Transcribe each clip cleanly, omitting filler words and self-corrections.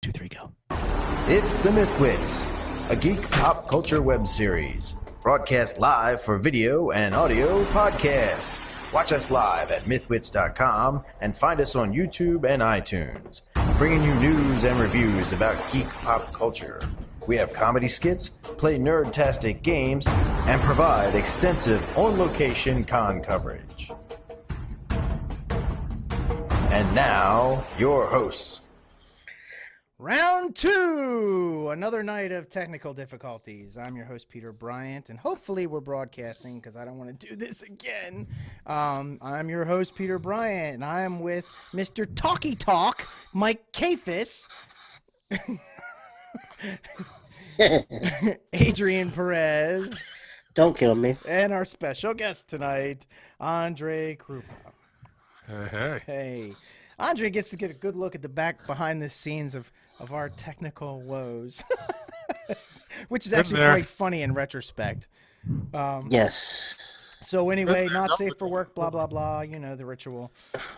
2, 3, go. It's the MythWits, a geek pop culture web series, broadcast live for video and audio podcasts. Watch us live at mythwits.com and find us on YouTube and iTunes, bringing you news and reviews about geek pop culture. We have comedy skits, play nerd-tastic games, and provide extensive on-location con coverage. And now, your hosts. Round 2, another night of technical difficulties. I'm your host, Peter Bryant, and hopefully we're broadcasting because I don't want to do this again. I'm your host, Peter Bryant, and I'm with Mr. Talky Talk, Mike Kafis, Adrian Perez. Don't kill me. And our special guest tonight, Andre Kruppa. Hey. Andre gets to get a good look at the behind the scenes of our technical woes, which is actually quite funny in retrospect. Yes. So anyway, not safe for work, blah, blah, blah. You know, the ritual.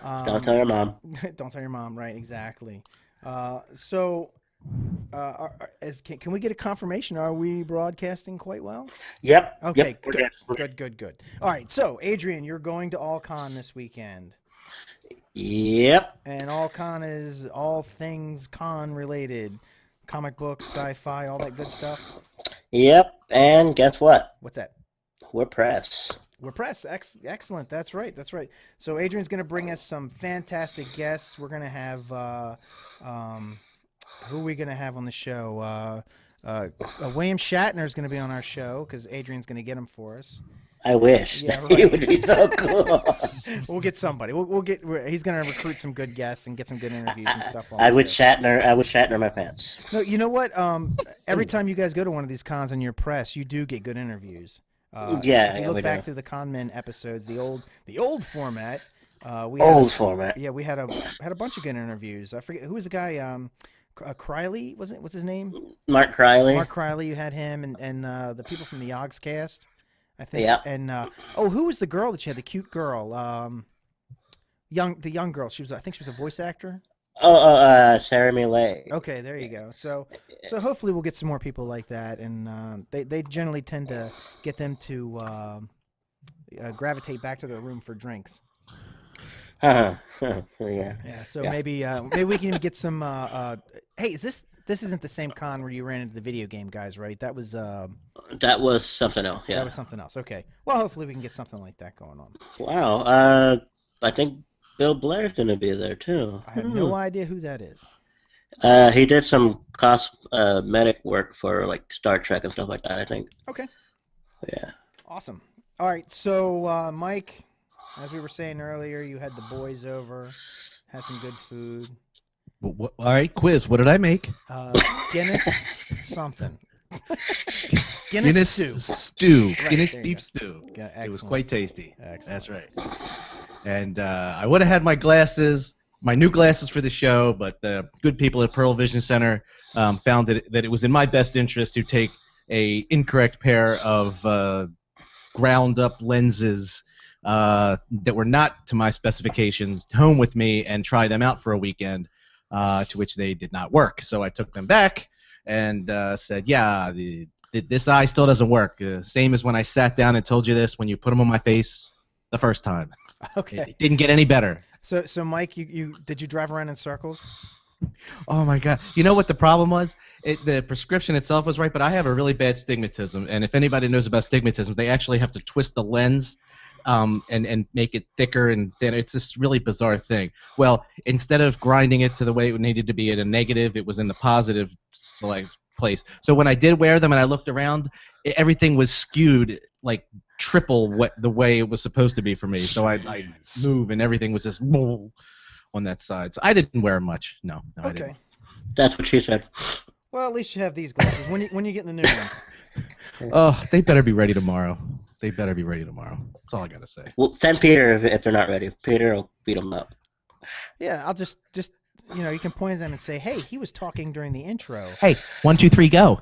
Don't tell your mom. Don't tell your mom, right, exactly. Can we get a confirmation? Are we broadcasting quite well? Yep. Okay, Yep, good. All right, so Adrian, you're going to AllCon this weekend. Yep. And AllCon is all things con related. Comic books, sci-fi, all that good stuff. Yep. And guess what? What's that? We're press. We're press. Excellent. That's right. So Adrian's going to bring us some fantastic guests. We're going to have who are we going to have on the show? William Shatner is going to be on our show because Adrian's going to get him for us. I wish. Yeah, He would be so cool. We'll get somebody. He's going to recruit some good guests and get some good interviews and stuff. I would Shatner my pants. No, you know what? Every time you guys go to one of these cons and you're press, you do get good interviews. If you look back through the ConMen episodes, the old format. Format. Yeah, we had a bunch of good interviews. I forget who was the guy. Criley, was it? What's his name? Mark Criley. Mark Criley. You had him and the people from the Yogs cast, I think. Yeah. And who was the girl that you had? The cute girl, the young girl. I think she was a voice actor. Sarah Millet. Okay, there you go. So hopefully we'll get some more people like that, and they generally tend to get them to gravitate back to their room for drinks. Yeah. Yeah. So maybe we can even get some. Hey, this isn't the same con where you ran into the video game guys, right? That was something else. Yeah. That was something else. Okay. Well, hopefully we can get something like that going on. Wow. I think Bill Blair's going to be there too. I have no idea who that is. He did some cosmetic work for like Star Trek and stuff like that, I think. Okay. Yeah. Awesome. All right. So Mike, as we were saying earlier, you had the boys over, had some good food. All right, quiz. What did I make? Guinness something. Guinness stew. Right, Guinness beef stew. Yeah, it was quite tasty. Excellent. That's right. And I would have had my glasses, my new glasses for the show, but the good people at Pearl Vision Center found that it was in my best interest to take a incorrect pair of ground-up lenses that were not to my specifications home with me and try them out for a weekend, to which they did not work. So I took them back and said, yeah, this eye still doesn't work. Same as when I sat down and told you this when you put them on my face the first time. Okay. It didn't get any better. So Mike, you did you drive around in circles? Oh my God! You know what the problem was? The prescription itself was right, but I have a really bad stigmatism, and if anybody knows about stigmatism, they actually have to twist the lens, and make it thicker and thinner. It's this really bizarre thing. Well, instead of grinding it to the way it needed to be at a negative, it was in the positive place. So when I did wear them and I looked around, everything was skewed like triple the way it was supposed to be for me. So I move and everything was just on that side. So I didn't wear much. No, I didn't. That's what she said. Well, at least you have these glasses. When you get the new ones? Oh, they better be ready tomorrow. That's all I gotta say. Well, send Peter if they're not ready. Peter will beat them up. Yeah, I'll just you can point at them and say, "Hey, he was talking during the intro." Hey, 1, 2, 3, go.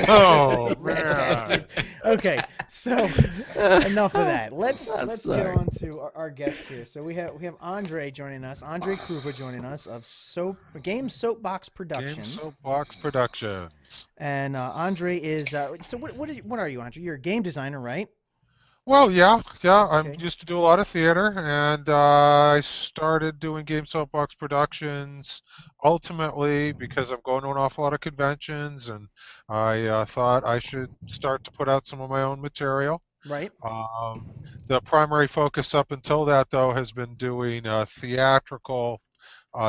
Oh Rat man. bastard. Okay, so enough of that. Let's get sorry. on to our guest here. So we have Andre joining us, Andre Kruppa joining us of Game Soapbox Game Productions. Soapbox Productions. And Andre is so what are you, Andre? You're a game designer, right? Well, yeah. I Okay. used to do a lot of theater, and I started doing Game Soapbox Productions ultimately because I'm going to an awful lot of conventions, and I thought I should start to put out some of my own material. Right. The primary focus up until that, though, has been doing theatrical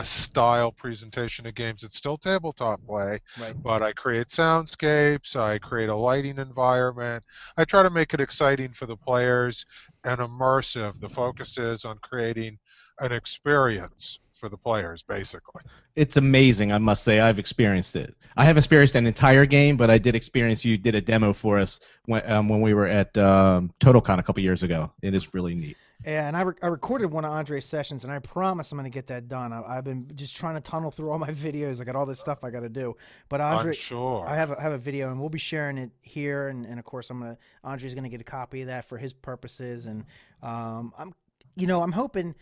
style presentation of games. It's still tabletop play, Right. but I create soundscapes, I create a lighting environment. I try to make it exciting for the players and immersive. The focus is on creating an experience for the players, basically. It's amazing, I must say. I've experienced it. I haven't experienced an entire game, but I did experience. You did a demo for us when we were at TotalCon a couple years ago. It is really neat. Yeah, and I recorded one of Andre's sessions, and I promise I'm going to get that done. I've been just trying to tunnel through all my videos. I got all this stuff I got to do. But Andre, I'm sure. I have a video, and we'll be sharing it here. And of course, Andre's going to get a copy of that for his purposes. And I'm hoping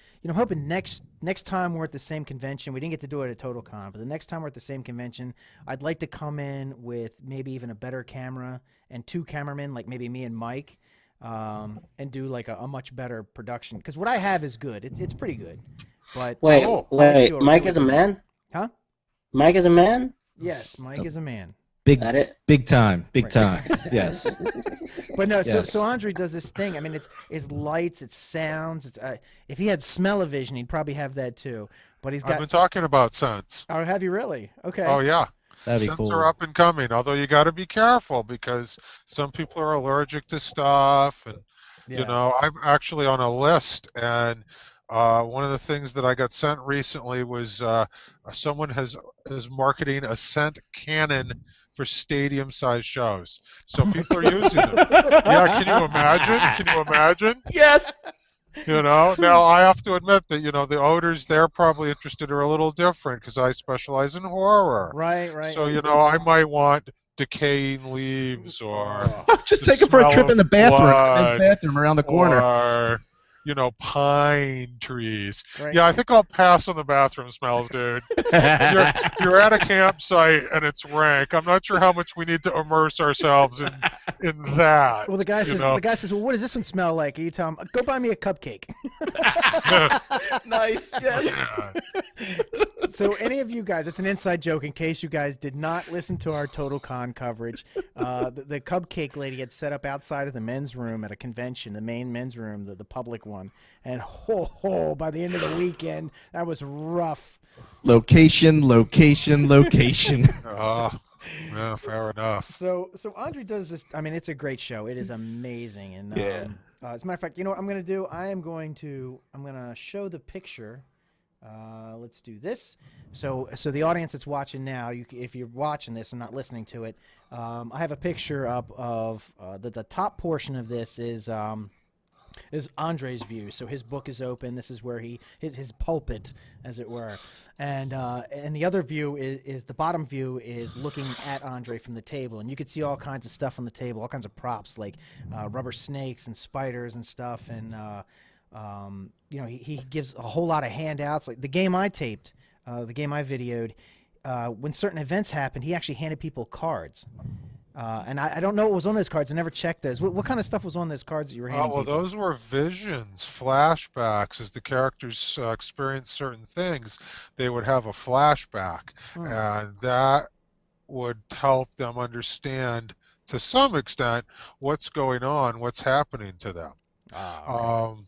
next time we're at the same convention. We didn't get to do it at TotalCon, but the next time we're at the same convention, I'd like to come in with maybe even a better camera and 2 cameramen, like maybe me and Mike. And do like a much better production, because what I have is good. It's pretty good. But Wait, Mike really is a man? Huh? Mike is a man? Yes, Mike is a man. Got it? Big time. Right. Yes. But no, Yes. so Andre does this thing. I mean, it's lights, it's sounds. It's if he had smell-o-vision, he'd probably have that too. But he's I've got. been talking about Sense. Oh, have you really? Okay. Oh, yeah. That'd be Sense cool. are up and coming, although you got to be careful because some people are allergic to stuff, and Yeah. I'm actually on a list, and one of the things that I got sent recently was someone is marketing a scent cannon for stadium-sized shows. So people are using them. Yeah, can you imagine? Can you imagine? Yes. Now I have to admit that the odors they're probably interested are a little different because I specialize in horror. Right. So I might want decaying leaves or Just the take it for a smell trip of in the bathroom. blood, Men's bathroom around the corner. or pine trees. Right. Yeah, I think I'll pass on the bathroom smells, dude. You're at a campsite and it's rank. I'm not sure how much we need to immerse ourselves in that. Well, the guy says, well, what does this one smell like? And you tell him, go buy me a cupcake. Nice. Yes. Yeah. So any of you guys, it's an inside joke in case you guys did not listen to our TotalCon coverage. The cupcake lady had set up outside of the men's room at a convention, the main men's room, the public one. And by the end of the weekend, that was rough. Location. Yeah, fair enough. So Andre does this. I mean, it's a great show. It is amazing. And Yeah. as a matter of fact, you know what I'm going to do? I'm going to show the picture. Let's do this. So the audience that's watching now, if you're watching this and not listening to it, I have a picture up of the top portion of this is Andre's view. So his book is open. This is where his pulpit, as it were, and the other view is the bottom view is looking at Andre from the table, and you can see all kinds of stuff on the table, all kinds of props like rubber snakes and spiders and stuff, and he gives a whole lot of handouts. Like the game I taped, the game I videoed, when certain events happened, he actually handed people cards. And I don't know what was on those cards. I never checked those. What kind of stuff was on those cards that you were handing Oh, well, people? those were visions, flashbacks. As the characters experienced certain things, they would have a flashback, and that would help them understand, to some extent, what's going on, what's happening to them. Okay.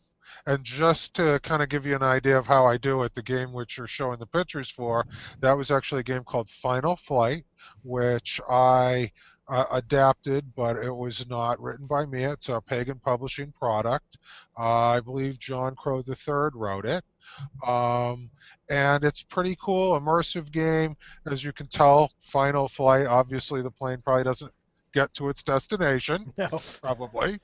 And just to kind of give you an idea of how I do it, the game which you're showing the pictures for, that was actually a game called Final Flight, which I adapted, but it was not written by me. It's a Pagan Publishing product. I believe John Crow III wrote it. And it's pretty cool, immersive game. As you can tell, Final Flight, obviously the plane probably doesn't get to its destination, No. probably.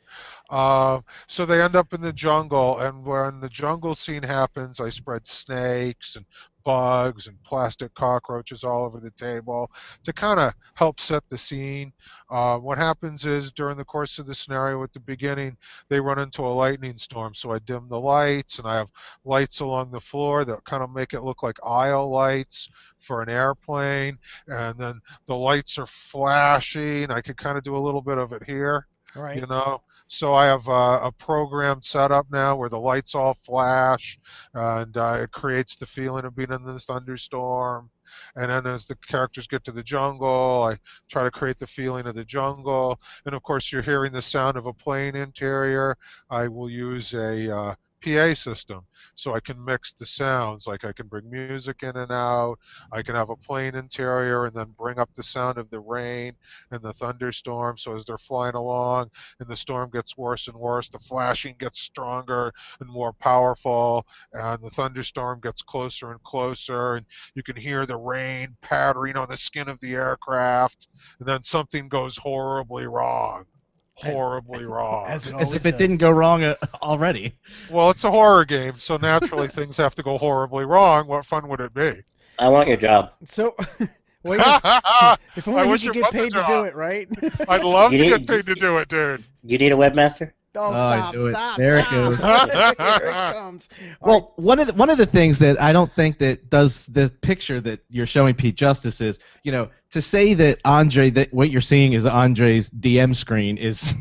So they end up in the jungle, and when the jungle scene happens, I spread snakes and bugs and plastic cockroaches all over the table to kind of help set the scene. What happens is during the course of the scenario at the beginning, they run into a lightning storm, so I dim the lights, and I have lights along the floor that kind of make it look like aisle lights for an airplane, and then the lights are flashing. I can kind of do a little bit of it here. Right. You know, so I have a program set up now where the lights all flash, and it creates the feeling of being in this thunderstorm. And then as the characters get to the jungle, I try to create the feeling of the jungle. And of course, you're hearing the sound of a plane interior. I will use a PA system, so I can mix the sounds. Like I can bring music in and out. I can have a plane interior and then bring up the sound of the rain and the thunderstorm. So as they're flying along and the storm gets worse and worse, the flashing gets stronger and more powerful, and the thunderstorm gets closer and closer, and you can hear the rain pattering on the skin of the aircraft, and then something goes horribly wrong. Horribly wrong. As it As always if it does. didn't go wrong already. Well, it's a horror game, so naturally things have to go horribly wrong. What fun would it be? I want your job. So, well, yes, if I only wish you it could get was a paid to job. do it, right? I'd love You to need- get paid to do it, dude. You need a webmaster? Oh, I stop, knew it. stop, There it stop. goes. Here it comes. All Well, right. one of the things that I don't think that does the picture that you're showing Pete justice is, you know, to say that Andre, that what you're seeing is Andre's DM screen is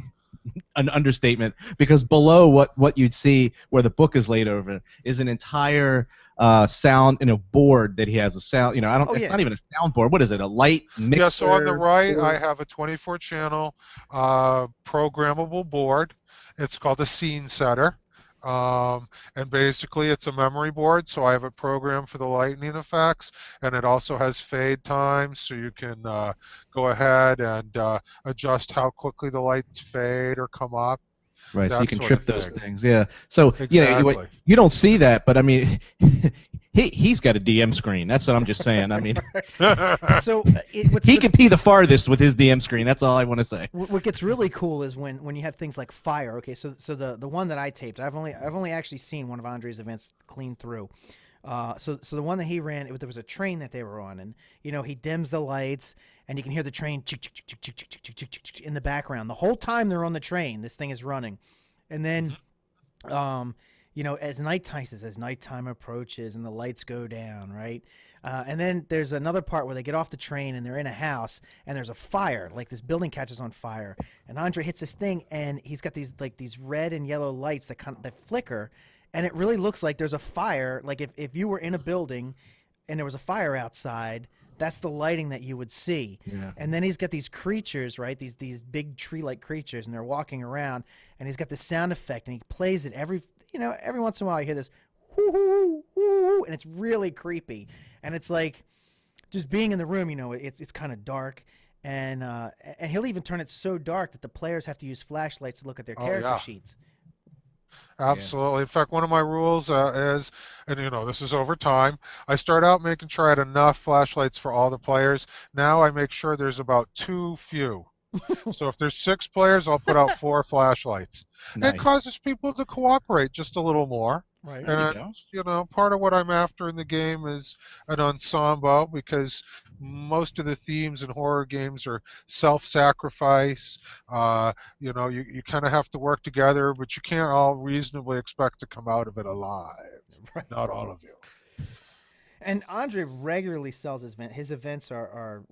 an understatement, because below what you'd see where the book is laid over is an entire sound board that he has a sound. You know, Oh, it's yeah. not even a soundboard. What is it? A light mixer? Yeah, so on the right, board? I have a 24-channel programmable board. It's called a scene setter. And basically it's a memory board, so I have a program for the lightning effects, and it also has fade times, so you can go ahead and adjust how quickly the lights fade or come up. Right, so that you can sort trip of those thing. things. Yeah. So Exactly. you don't see that, but I mean, he's got a DM screen. That's what I'm just saying. I mean, So, he can pee the farthest with his DM screen. That's all I want to say. what gets really cool is when you have things like fire. Okay, so the one that I taped, I've only actually seen one of Andre's events clean through. So the one that he ran, there was a train that they were on, and he dims the lights, and you can hear the train in the background the whole time they're on the train. This thing is running, and then, as nighttime approaches and the lights go down, right? And then there's another part where they get off the train and they're in a house and there's a fire, like this building catches on fire, and Andre hits this thing and he's got these red and yellow lights that flicker. And it really looks like there's a fire. Like if you were in a building and there was a fire outside, that's the lighting that you would see. Yeah. And then he's got these creatures, right? These big tree-like creatures, and they're walking around. And he's got this sound effect, and he plays it every once in a while. You hear this, whoo, whoo, and it's really creepy. And it's like just being in the room. It's kind of dark. And he'll even turn it so dark that the players have to use flashlights to look at their character yeah. sheets. Absolutely. In fact, one of my rules is, and this is over time, I start out making sure I had enough flashlights for all the players. Now I make sure there's about too few. So if there's 6 players, I'll put out 4 flashlights. Nice. It causes people to cooperate just a little more. Right. And part of what I'm after in the game is an ensemble, because most of the themes in horror games are self-sacrifice. You kind of have to work together, but you can't all reasonably expect to come out of it alive. Right. Not all of you. And Andre regularly sells his event. His events your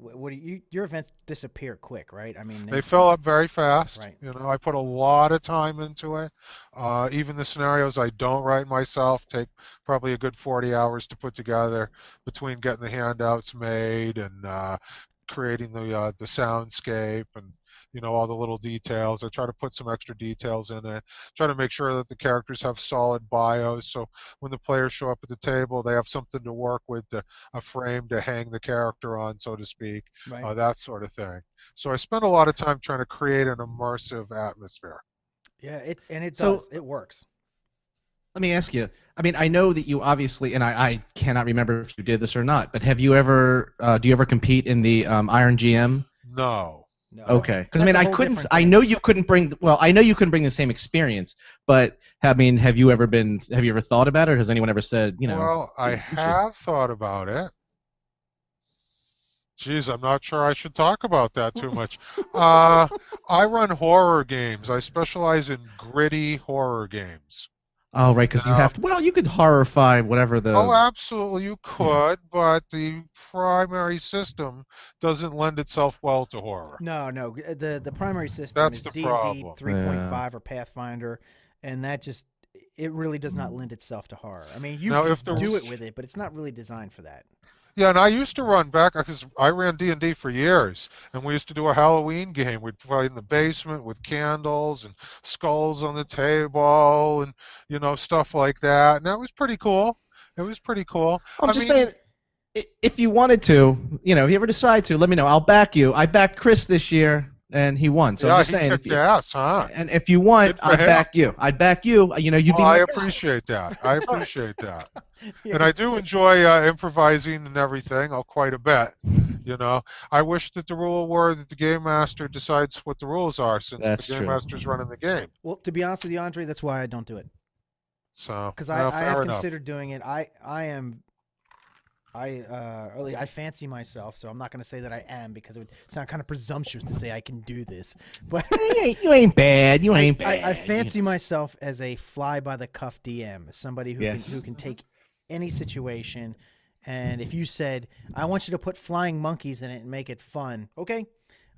events disappear quick, right? I mean, They fill up very fast. Right. I put a lot of time into it. Even the scenarios I don't write myself take probably a good 40 hours to put together, between getting the handouts made and creating the soundscape and all the little details. I try to put some extra details in it. Try to make sure that the characters have solid bios, so when the players show up at the table, they have something to work with, a frame to hang the character on, so to speak, Right. that sort of thing. So I spend a lot of time trying to create an immersive atmosphere. Yeah, it So- does. It works. Let me ask you. I mean, I know that you obviously, and I cannot remember if you did this or not, but have you ever? Do you ever compete in the Iron GM? No. No. Okay, because I That's mean, a I whole couldn't. different I thing. know you couldn't bring. Well, I know you couldn't bring the same experience, but I mean, have you ever thought about it? Or has anyone ever said, Well, I you should? have thought about it. Geez, I'm not sure I should talk about that too much. I run horror games. I specialize in gritty horror games. Oh, right, because you Now, have to. Well, you could horrify whatever oh, the. absolutely, you Yeah. could, but the primary system doesn't lend itself well to horror. No, the primary system That's is the D&D problem. 3.5 or Pathfinder, and that just it really does not lend itself to horror. I mean, you Now, can if there do was, it with it, but it's not really designed for that. yeah, and I used to run back because I ran D&D for years, and we used to do a Halloween game. We'd play in the basement with candles and skulls on the table, and stuff like that, and that was pretty cool. It was pretty cool. I'm I just mean, saying, if you wanted to, if you ever decide to, let me know. I'll back you. I backed Chris this year, and he won. So yeah, I'm just he saying, kicked ass, huh? and if you want, Good for I'd him. back you. I'd back you. You'd be Well, my I guy. appreciate that. I appreciate that. Yeah, And I do enjoy improvising and everything quite a bit. I wish that the rule were that the game master decides what the rules are, since That's the game true. master's running the game. well, to be honest with you, Andre, that's why I don't do it. So, Because yeah, I fair have enough. considered doing it. I fancy myself, so I'm not going to say that I am, because it would sound kind of presumptuous to say I can do this. But You ain't bad. You ain't bad. I fancy myself as a fly by the cuff DM, somebody who Yes. can take any situation, and if you said, I want you to put flying monkeys in it and make it fun, okay,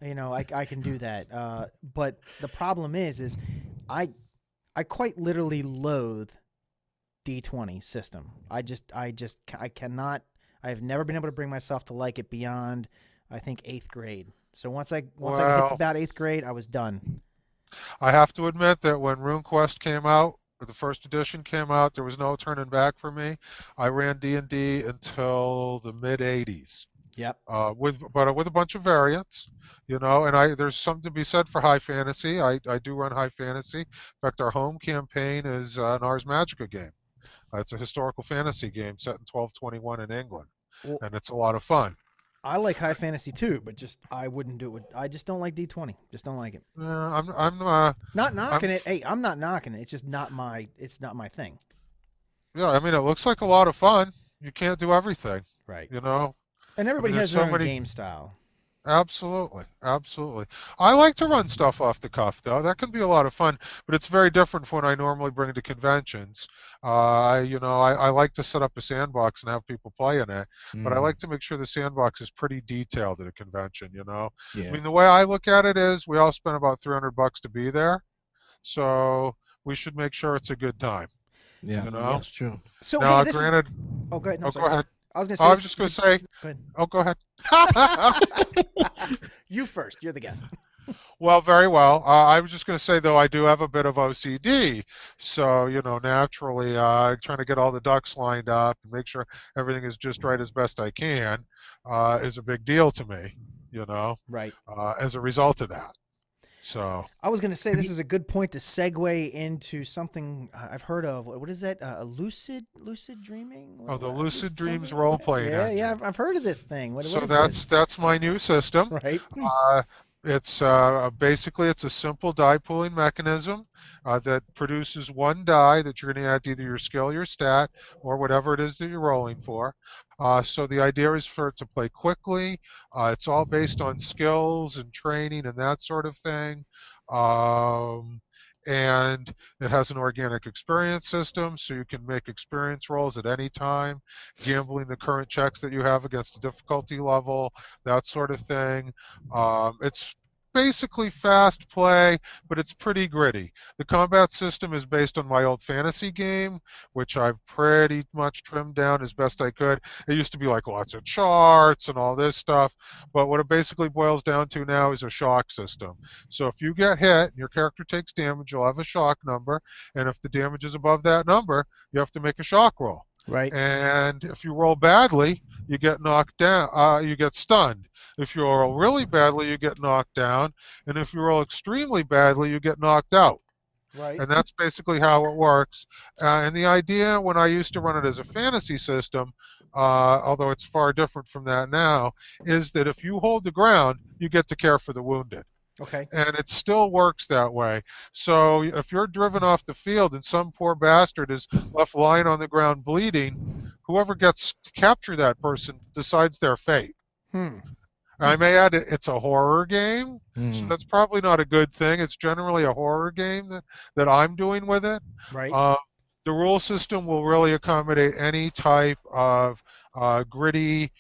I can do that. But the problem is I quite literally loathe D20 system. I cannot. I have never been able to bring myself to like it beyond, I think, 8th grade. So once I hit Well, about 8th grade, I was done. I have to admit that when RuneQuest came out, or the first edition came out, there was no turning back for me. I ran D&D until the mid '80s. Yep. With a bunch of variants, and there's something to be said for high fantasy. I do run high fantasy. In fact, our home campaign is an Ars Magica game. It's a historical fantasy game set in 1221 in England, Well, and it's a lot of fun. I like high fantasy too, but I wouldn't do it. I just don't like D20. Just don't like it. I'm Not knocking it. Hey, I'm not knocking it. It's just not my thing. yeah. I mean, it looks like a lot of fun. You can't do everything, Right. I And everybody mean, has there's their so own many. game style. Absolutely, absolutely. I like to run stuff off the cuff, though. That can be a lot of fun, but it's very different from what I normally bring to conventions. I like to set up a sandbox and have people play in it, but I like to make sure the sandbox is pretty detailed at a convention. Yeah. I mean, the way I look at it is, we all spent about $300 to be there, so we should make sure it's a good time. Yeah. That's true. So Now, hey, this granted, Oh, go ahead. No, oh, sorry. go ahead. I was gonna Oh, say. I was just going to say, Go ahead. oh, go ahead. You first. You're the guest. Well, very well. I was just going to say, though, I do have a bit of OCD. So, naturally, trying to get all the ducks lined up and make sure everything is just right as best I can is a big deal to me, Right. as a result of that. So, I was gonna say this is a good point to segue into something I've heard of. What is that? A lucid dreaming? the Lucid Dreams something? Role-Playing Yeah, Engine. yeah. I've heard of this thing. What So is this? that's my new system. Right. It's basically, it's a simple die pooling mechanism that produces one die that you're going to add to either your skill, your stat, or whatever it is that you're rolling for. So the idea is for it to play quickly. It's all based on skills and training and that sort of thing. And it has an organic experience system, so you can make experience rolls at any time, gambling the current checks that you have against the difficulty level, that sort of thing. It's basically fast play, but it's pretty gritty. The combat system is based on my old fantasy game, which I've pretty much trimmed down as best I could. It used to be like lots of charts and all this stuff, but what it basically boils down to now is a shock system. So if you get hit and your character takes damage, you'll have a shock number, and if the damage is above that number, you have to make a shock roll. Right. And if you roll badly, you get knocked down, you get stunned. If you roll really badly, you get knocked down. And if you roll extremely badly, you get knocked out. Right. And that's basically how it works. And the idea, when I used to run it as a fantasy system, although it's far different from that now, is that if you hold the ground, you get to care for the wounded. Okay. And it still works that way. So if you're driven off the field and some poor bastard is left lying on the ground bleeding, whoever gets to capture that person decides their fate. Hmm. I may add it's a horror game, so Mm. that's probably not a good thing. It's generally a horror game that I'm doing with it. Right. Uh, the rule system will really accommodate any type of gritty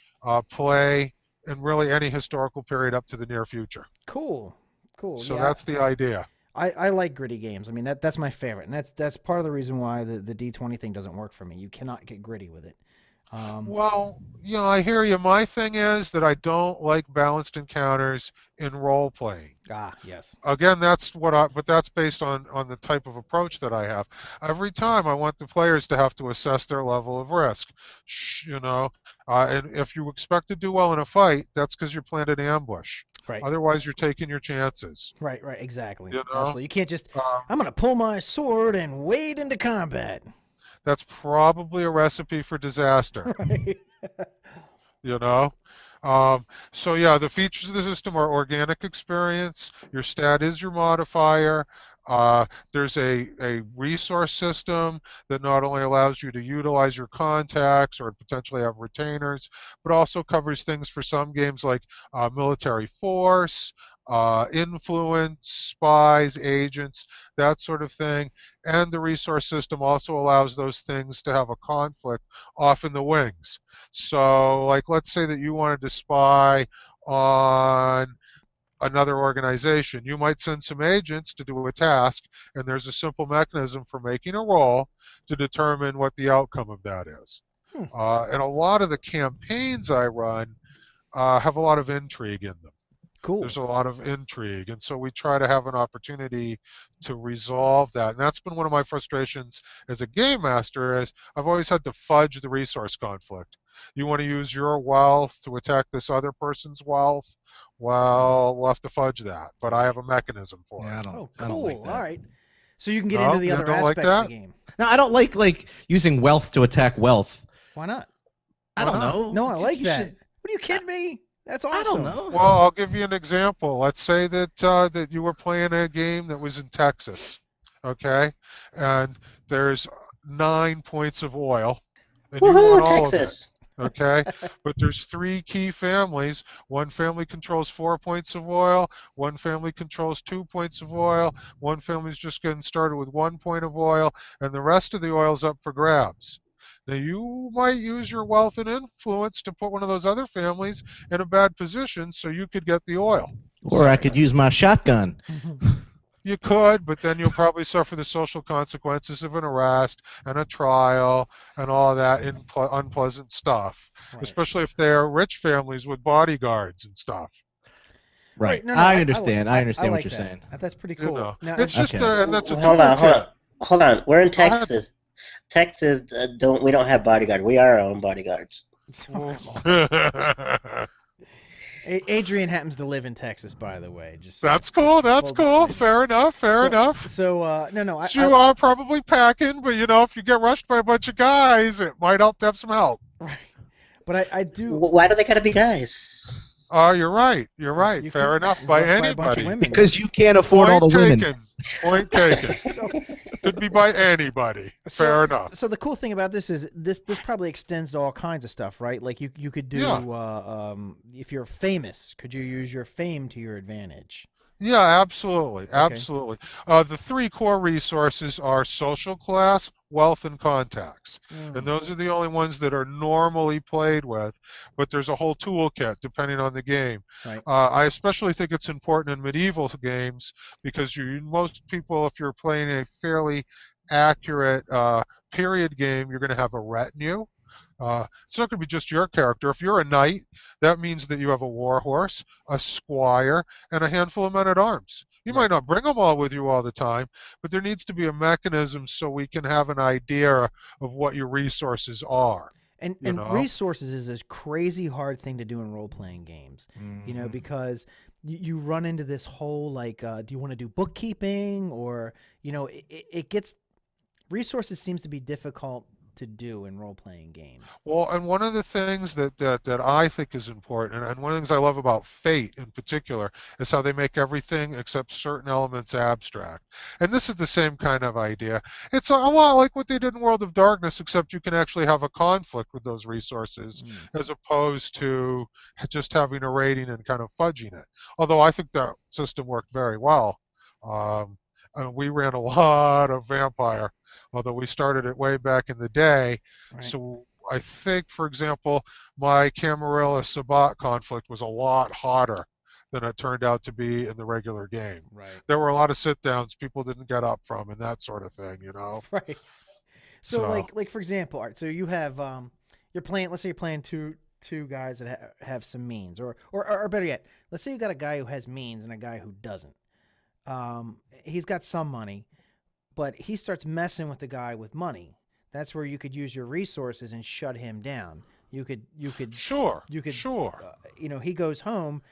play and really any historical period up to the near future. Cool. Cool. So Yeah. that's the idea. I like gritty games. I mean, that's my favorite, and that's part of the reason why the D20 thing doesn't work for me. You cannot get gritty with it. Well, I hear you. My thing is that I don't like balanced encounters in role playing. Yes. Again, but that's based on the type of approach that I have. Every time I want the players to have to assess their level of risk. And if you expect to do well in a fight, that's because you're planted an ambush. Right. Otherwise, you're taking your chances. Right. Exactly. You know? Absolutely. You can't just, Um, I'm going to pull my sword and wade into combat. that's probably a recipe for disaster. Right. you know so yeah, the features of the system are organic experience. Your stat is your modifier. There's a resource system that not only allows you to utilize your contacts or potentially have retainers, but also covers things for some games like military force, influence, spies, agents, that sort of thing. And the resource system also allows those things to have a conflict off in the wings. So, like, let's say that you wanted to spy on another organization. You might send some agents to do a task, and there's a simple mechanism for making a roll to determine what the outcome of that is. And a lot of the campaigns I run have a lot of intrigue in them. Cool. There's a lot of intrigue, and so we try to have an opportunity to resolve that. And that's been one of my frustrations as a game master, is I've always had to fudge the resource conflict. You want to use your wealth to attack this other person's wealth? Well, we'll have to fudge that, but I have a mechanism for Yeah, it. Oh, I don't cool. like that. All right. So you can get No, into the you other don't like aspects of that? the game. No, I don't like using wealth to attack wealth. Why not? I don't not? know. No, I like You that. should- What are you kidding me? That's awesome. I don't know. Well, I'll give you an example. Let's say that you were playing a game that was in Texas, okay? And there's 9 points of oil, and you Woohoo, want all Texas! of it, okay? But there's 3 key families. One family controls 4 points of oil. One family controls 2 points of oil. One family's just getting started with 1 point of oil, and the rest of the oil's up for grabs. Now, you might use your wealth and influence to put one of those other families in a bad position so you could get the oil. Or I could use my shotgun. You could, but then you'll probably suffer the social consequences of an arrest and a trial and all that unpleasant stuff, Right. especially if they're rich families with bodyguards and stuff. Right. No, I understand. I like understand what that. you're saying. That's pretty You cool. know, Now, it's just Okay. and that's a Hold toolkit. on. We're in Go ahead. Texas. Texas we don't have bodyguards. We are our own bodyguards. Adrian happens to live in Texas, by the way. Just That's cool. That's full cool. disclosure. Fair enough. Fair enough. So no, You are probably packing, but if you get rushed by a bunch of guys, it might help to have some help. right. But I do. Why do they gotta be guys? You're right. You're right. You Fair could- enough. By rushed by a bunch of anybody. women. Because you can't afford all the Point women. taken. Point taken. So- Could be by anybody. Fair enough. So the cool thing about this is this probably extends to all kinds of stuff, right? Like you could do if you're famous, could you use your fame to your advantage? Yeah, absolutely. Absolutely. The 3 core resources are social class, wealth, and contacts. And those are the only ones that are normally played with, but there's a whole toolkit depending on the game. Right. I especially think it's important in medieval games because most people, if you're playing a fairly accurate period game, you're going to have a retinue. It's not going to be just your character. If you're a knight, that means that you have a war horse, a squire, and a handful of men-at-arms. You might not bring them all with you all the time, but there needs to be a mechanism so we can have an idea of what your resources are. And resources is a crazy hard thing to do in role-playing games, because you run into this whole, do you want to do bookkeeping or, it gets, resources seems to be difficult to do in role-playing games. Well, and one of the things that I think is important, and one of the things I love about Fate in particular, is how they make everything except certain elements abstract. And this is the same kind of idea. It's a lot like what they did in World of Darkness, except you can actually have a conflict with those resources, as opposed to just having a rating and kind of fudging it. Although I think that system worked very well. And we ran a lot of Vampire, although we started it way back in the day. Right. So I think, for example, my Camarilla Sabat conflict was a lot hotter than it turned out to be in the regular game. Right. There were a lot of sit-downs people didn't get up from and that sort of thing, you know? Right. So like for example, Art, so you have you're playing, let's say you're playing two guys that have some means, or better yet, let's say you got a guy who has means and a guy who doesn't. He's got some money, but he starts messing with the guy with money. That's where you could use your resources and shut him down. You could Sure. you know, he goes home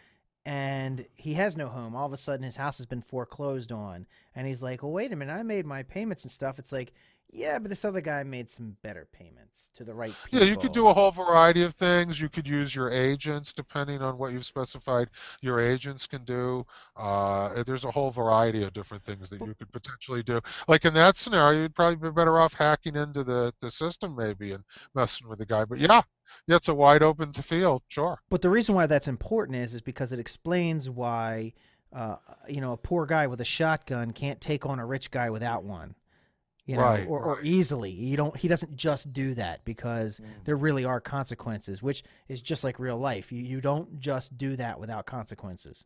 and he has no home. All of a sudden his house has been foreclosed on, and he's like, well, wait a minute, I made my payments and stuff. It's like, yeah, but this other guy made some better payments to the right people. Yeah, you could do a whole variety of things. You could use your agents, depending on what you've specified your agents can do. There's a whole variety of different things that you could potentially do. Like in that scenario, you'd probably be better off hacking into the system maybe and messing with the guy. But yeah, it's a wide open field, sure. But the reason why that's important is because it explains why, you know, a poor guy with a shotgun can't take on a rich guy without one. You know, Right, or easily. He doesn't just do that, because there really are consequences, which is just like real life. You don't just do that without consequences.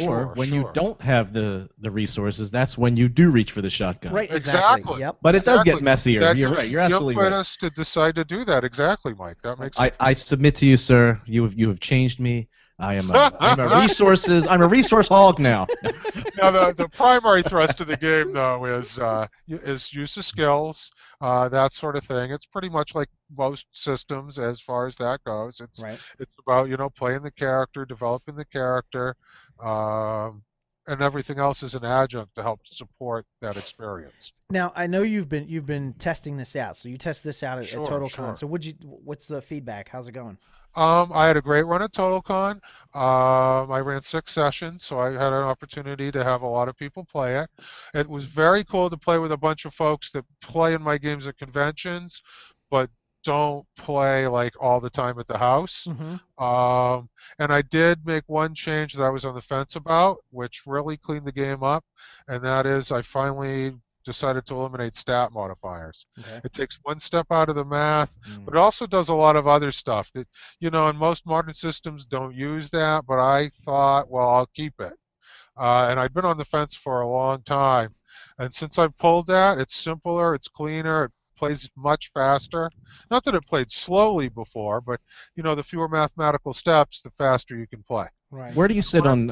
Or when you don't have the resources, that's when you do reach for the shotgun. Right, exactly. Yep. But it does get messier. That You're gives right. You're absolutely the right. impetus to decide to do that. Exactly, Mike. That makes sense. I submit to you, sir. You have changed me. I'm a resources. I'm a resource hog now. Now, the primary thrust of the game, though, is use of skills, that sort of thing. It's pretty much like most systems as far as that goes. It's about, you know, playing the character, developing the character, and everything else is an adjunct to help support that experience. Now, I know you've been testing this out. So you test this out at TotalCon. So what's the feedback? How's it going? I had a great run at TotalCon. I ran 6 sessions, so I had an opportunity to have a lot of people play it. It was very cool to play with a bunch of folks that play in my games at conventions, but don't play like all the time at the house. And I did make one change that I was on the fence about, which really cleaned the game up, and that is I finally decided to eliminate stat modifiers. It takes one step out of the math, but it also does a lot of other stuff that, you know, and most modern systems don't use that, but I thought, well, I'll keep it. And I'd been on the fence for a long time. And since I've pulled that, it's simpler, it's cleaner, it plays much faster. Not that it played slowly before, but, you know, the fewer mathematical steps, the faster you can play. Right. Where do you sit on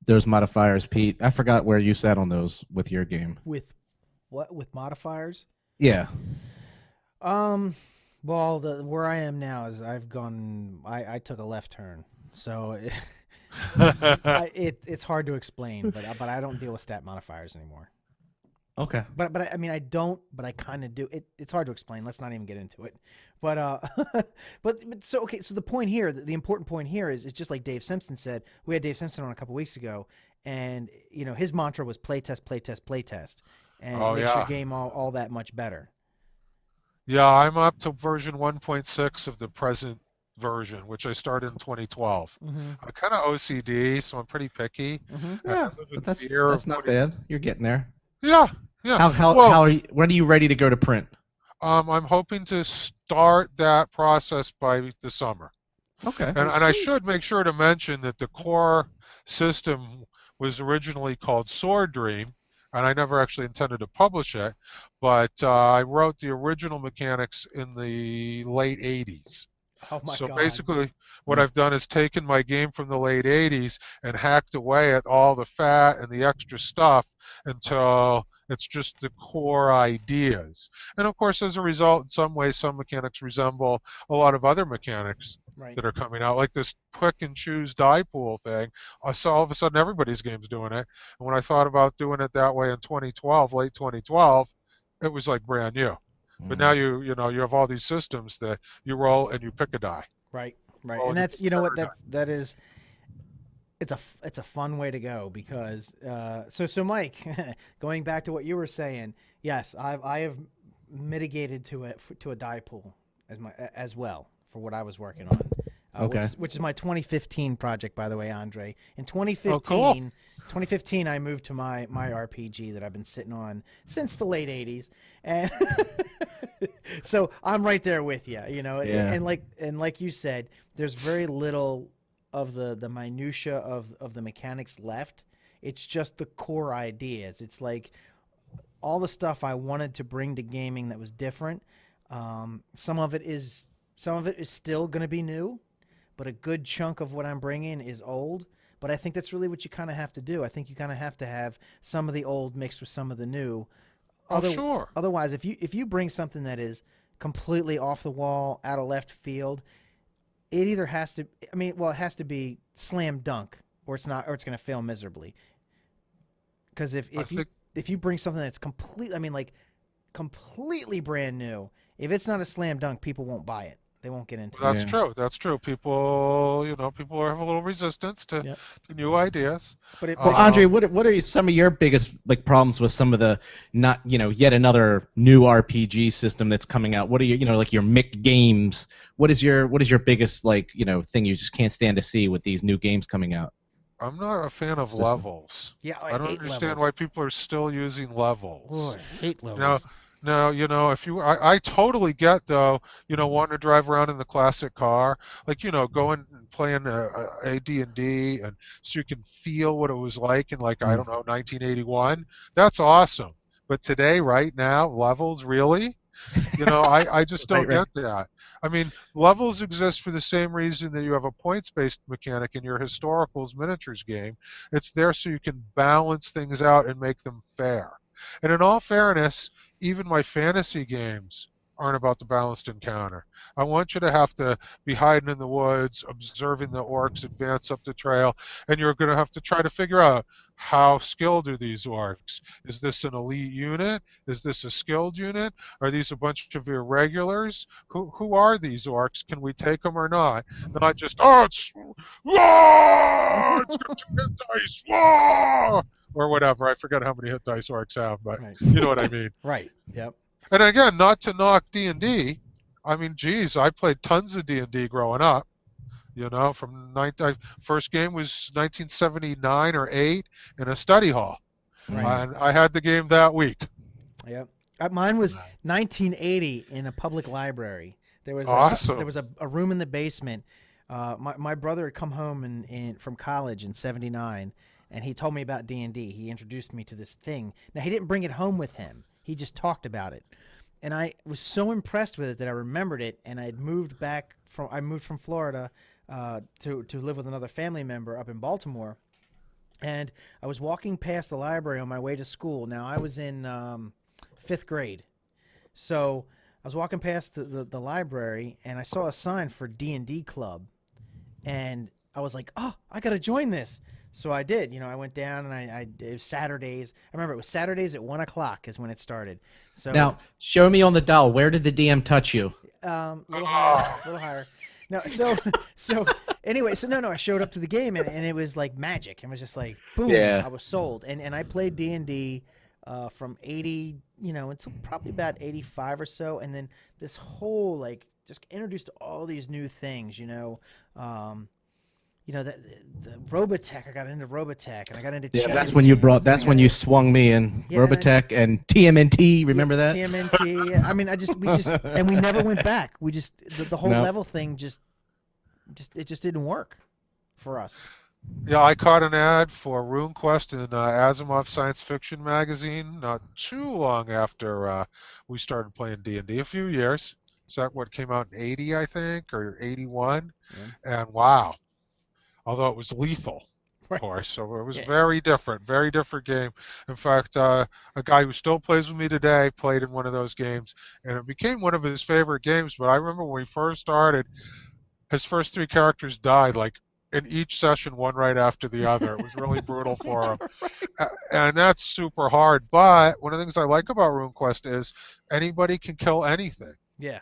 those modifiers, Pete? I forgot where you sat on those with your game. With what? With modifiers? Yeah. Well, where I am now is I took a left turn, so it's hard to explain, but I don't deal with stat modifiers anymore. Okay. But I mean, I don't, but I kind of do. It's hard to explain. Let's not even get into it. But but so okay. So the point here, the important point here is just like Dave Simpson said. We had Dave Simpson on a couple weeks ago, and you know his mantra was playtest, playtest, playtest, and it makes your game all that much better. Yeah, I'm up to version 1.6 of the present version, which I started in 2012. I'm kind of OCD, so I'm pretty picky. Yeah, but that's not bad. You're getting there. Yeah. When are you ready to go to print? I'm hoping to start that process by the summer. Okay. And I should make sure to mention that the core system was originally called Sword Dream, and I never actually intended to publish it, but I wrote the original mechanics in the late 80s. Oh my God. Basically, what I've done is taken my game from the late 80s and hacked away at all the fat and the extra stuff until it's just the core ideas. And of course, as a result, in some ways, some mechanics resemble a lot of other mechanics that are coming out, like this pick and choose die pool thing. I saw all of a sudden everybody's game's doing it. And when I thought about doing it that way in 2012, late 2012, it was like brand new. But now you have all these systems that you roll and you pick a die. Right. Roll And and that's, pick a what die. that is. It's a fun way to go because so Mike, going back to what you were saying, yes, I have mitigated to a die pool as well for what I was working on. Okay. Which is my 2015 project, by the way, Andre. In 2015, Oh, cool. 2015, I moved to my RPG that I've been sitting on since the late 80s, and so I'm right there with you. Yeah. And like you said, there's very little of the minutia of the mechanics left. It's just the core ideas. It's like all the stuff I wanted to bring to gaming that was different. Some of it is still going to be new, but a good chunk of what I'm bringing is old. But I think that's really what you kind of have to do. I think you kind of have to have some of the old mixed with some of the new. Sure. Otherwise, if you bring something that is completely off the wall, out of left field, it either has to. It has to be slam dunk, or it's not, or it's going to fail miserably. Because if you bring something that's completely brand new, if it's not a slam dunk, people won't buy it. They won't get into it. That's true. That's true. People have a little resistance to new ideas. Well, Andre, what are some of your biggest problems with some of the not yet another new RPG system that's coming out? What are your your Mick games? What is your biggest thing you just can't stand to see with these new games coming out? I'm not a fan of levels. Yeah, I don't understand why people are still using levels. Oh, I hate levels. Now, I totally get though, wanting to drive around in the classic car, going and playing a D&D, and so you can feel what it was like in I don't know, 1981. That's awesome. But today, right now, levels really? I just don't get that. Levels exist for the same reason that you have a points-based mechanic in your historicals miniatures game. It's there so you can balance things out and make them fair. And in all fairness, even my fantasy games aren't about the balanced encounter. I want you to have to be hiding in the woods, observing the orcs advance up the trail, and you're going to have to try to figure out how skilled are these orcs. Is this an elite unit? Is this a skilled unit? Are these a bunch of irregulars? Who are these orcs? Can we take them or not? Not just, it's got 2 hit dice, or whatever. I forget how many hit dice orcs have, but you know what I mean. Right. Yep. And again, not to knock D&D. I played tons of D&D growing up. First game was 1979 or 8 in a study hall. Right. And I had the game that week. Yep. Mine was 1980 in a public library. There was awesome. There was a room in the basement. My brother had come home from college in '79, and he told me about D&D. He introduced me to this thing. Now, he didn't bring it home with him. He just talked about it. And I was so impressed with it that I remembered it, and I moved from Florida to live with another family member up in Baltimore. And I was walking past the library on my way to school. Now, I was in 5th grade. So I was walking past the library, and I saw a sign for D&D Club. And I was like, oh, I got to join this. So I did. I went down, and it was Saturdays. I remember it was Saturdays at 1 o'clock is when it started. So now, show me on the dial. Where did the DM touch you? A little higher. No, so anyway, no, I showed up to the game, and it was like magic. It was just like, boom, I was sold. And I played D&D from 80, until probably about 85 or so. And then this whole, just introduced to all these new things, the Robotech. I got into Robotech, and I got into that's when you swung me in Robotech and TMNT. Remember that? TMNT. We just and we never went back. We just the whole level thing just didn't work for us. Yeah, I caught an ad for RuneQuest in Asimov Science Fiction magazine not too long after we started playing D&D. A few years. Is that what came out in 80, I think, or 81? Yeah. And wow. Although it was lethal, of course, so it was very different game. In fact, a guy who still plays with me today played in one of those games, and it became one of his favorite games. But I remember when we first started, his first 3 characters died in each session, one right after the other. It was really brutal for him. And that's super hard. But one of the things I like about RuneQuest is anybody can kill anything. Yeah.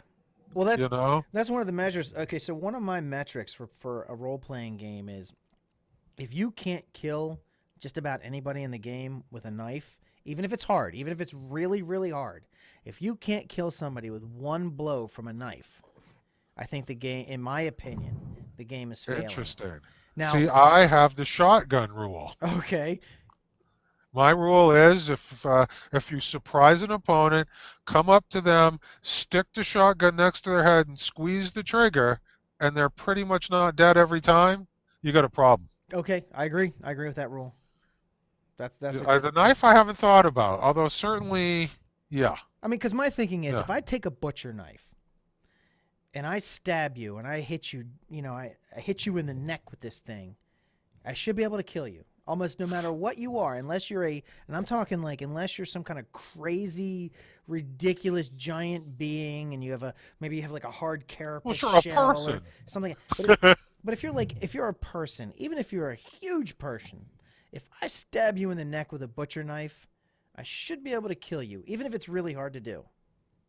Well, that's You know? that's one of the measures. Okay, so one of my metrics for a role-playing game is if you can't kill just about anybody in the game with a knife, even if it's hard, even if it's really, really hard, if you can't kill somebody with one blow from a knife, I think the game, in my opinion, the game is failing. Interesting. Now, See, I have the shotgun rule. okay. My rule is if you surprise an opponent, come up to them, stick the shotgun next to their head, and squeeze the trigger, and they're pretty much not dead every time, you got a problem. Okay, I agree. I agree with that rule. That's The knife I haven't thought about, although certainly, yeah. I mean, because my thinking is, Yeah. if I take a butcher knife and I stab you and I hit you, I hit you in the neck with this thing, I should be able to kill you almost no matter what you are, unless you're and I'm talking like unless you're some kind of crazy, ridiculous giant being and maybe you have like a hard carapace Well, sure, a shell person. or something. But if you're a person, even if you're a huge person, if I stab you in the neck with a butcher knife, I should be able to kill you, even if it's really hard to do.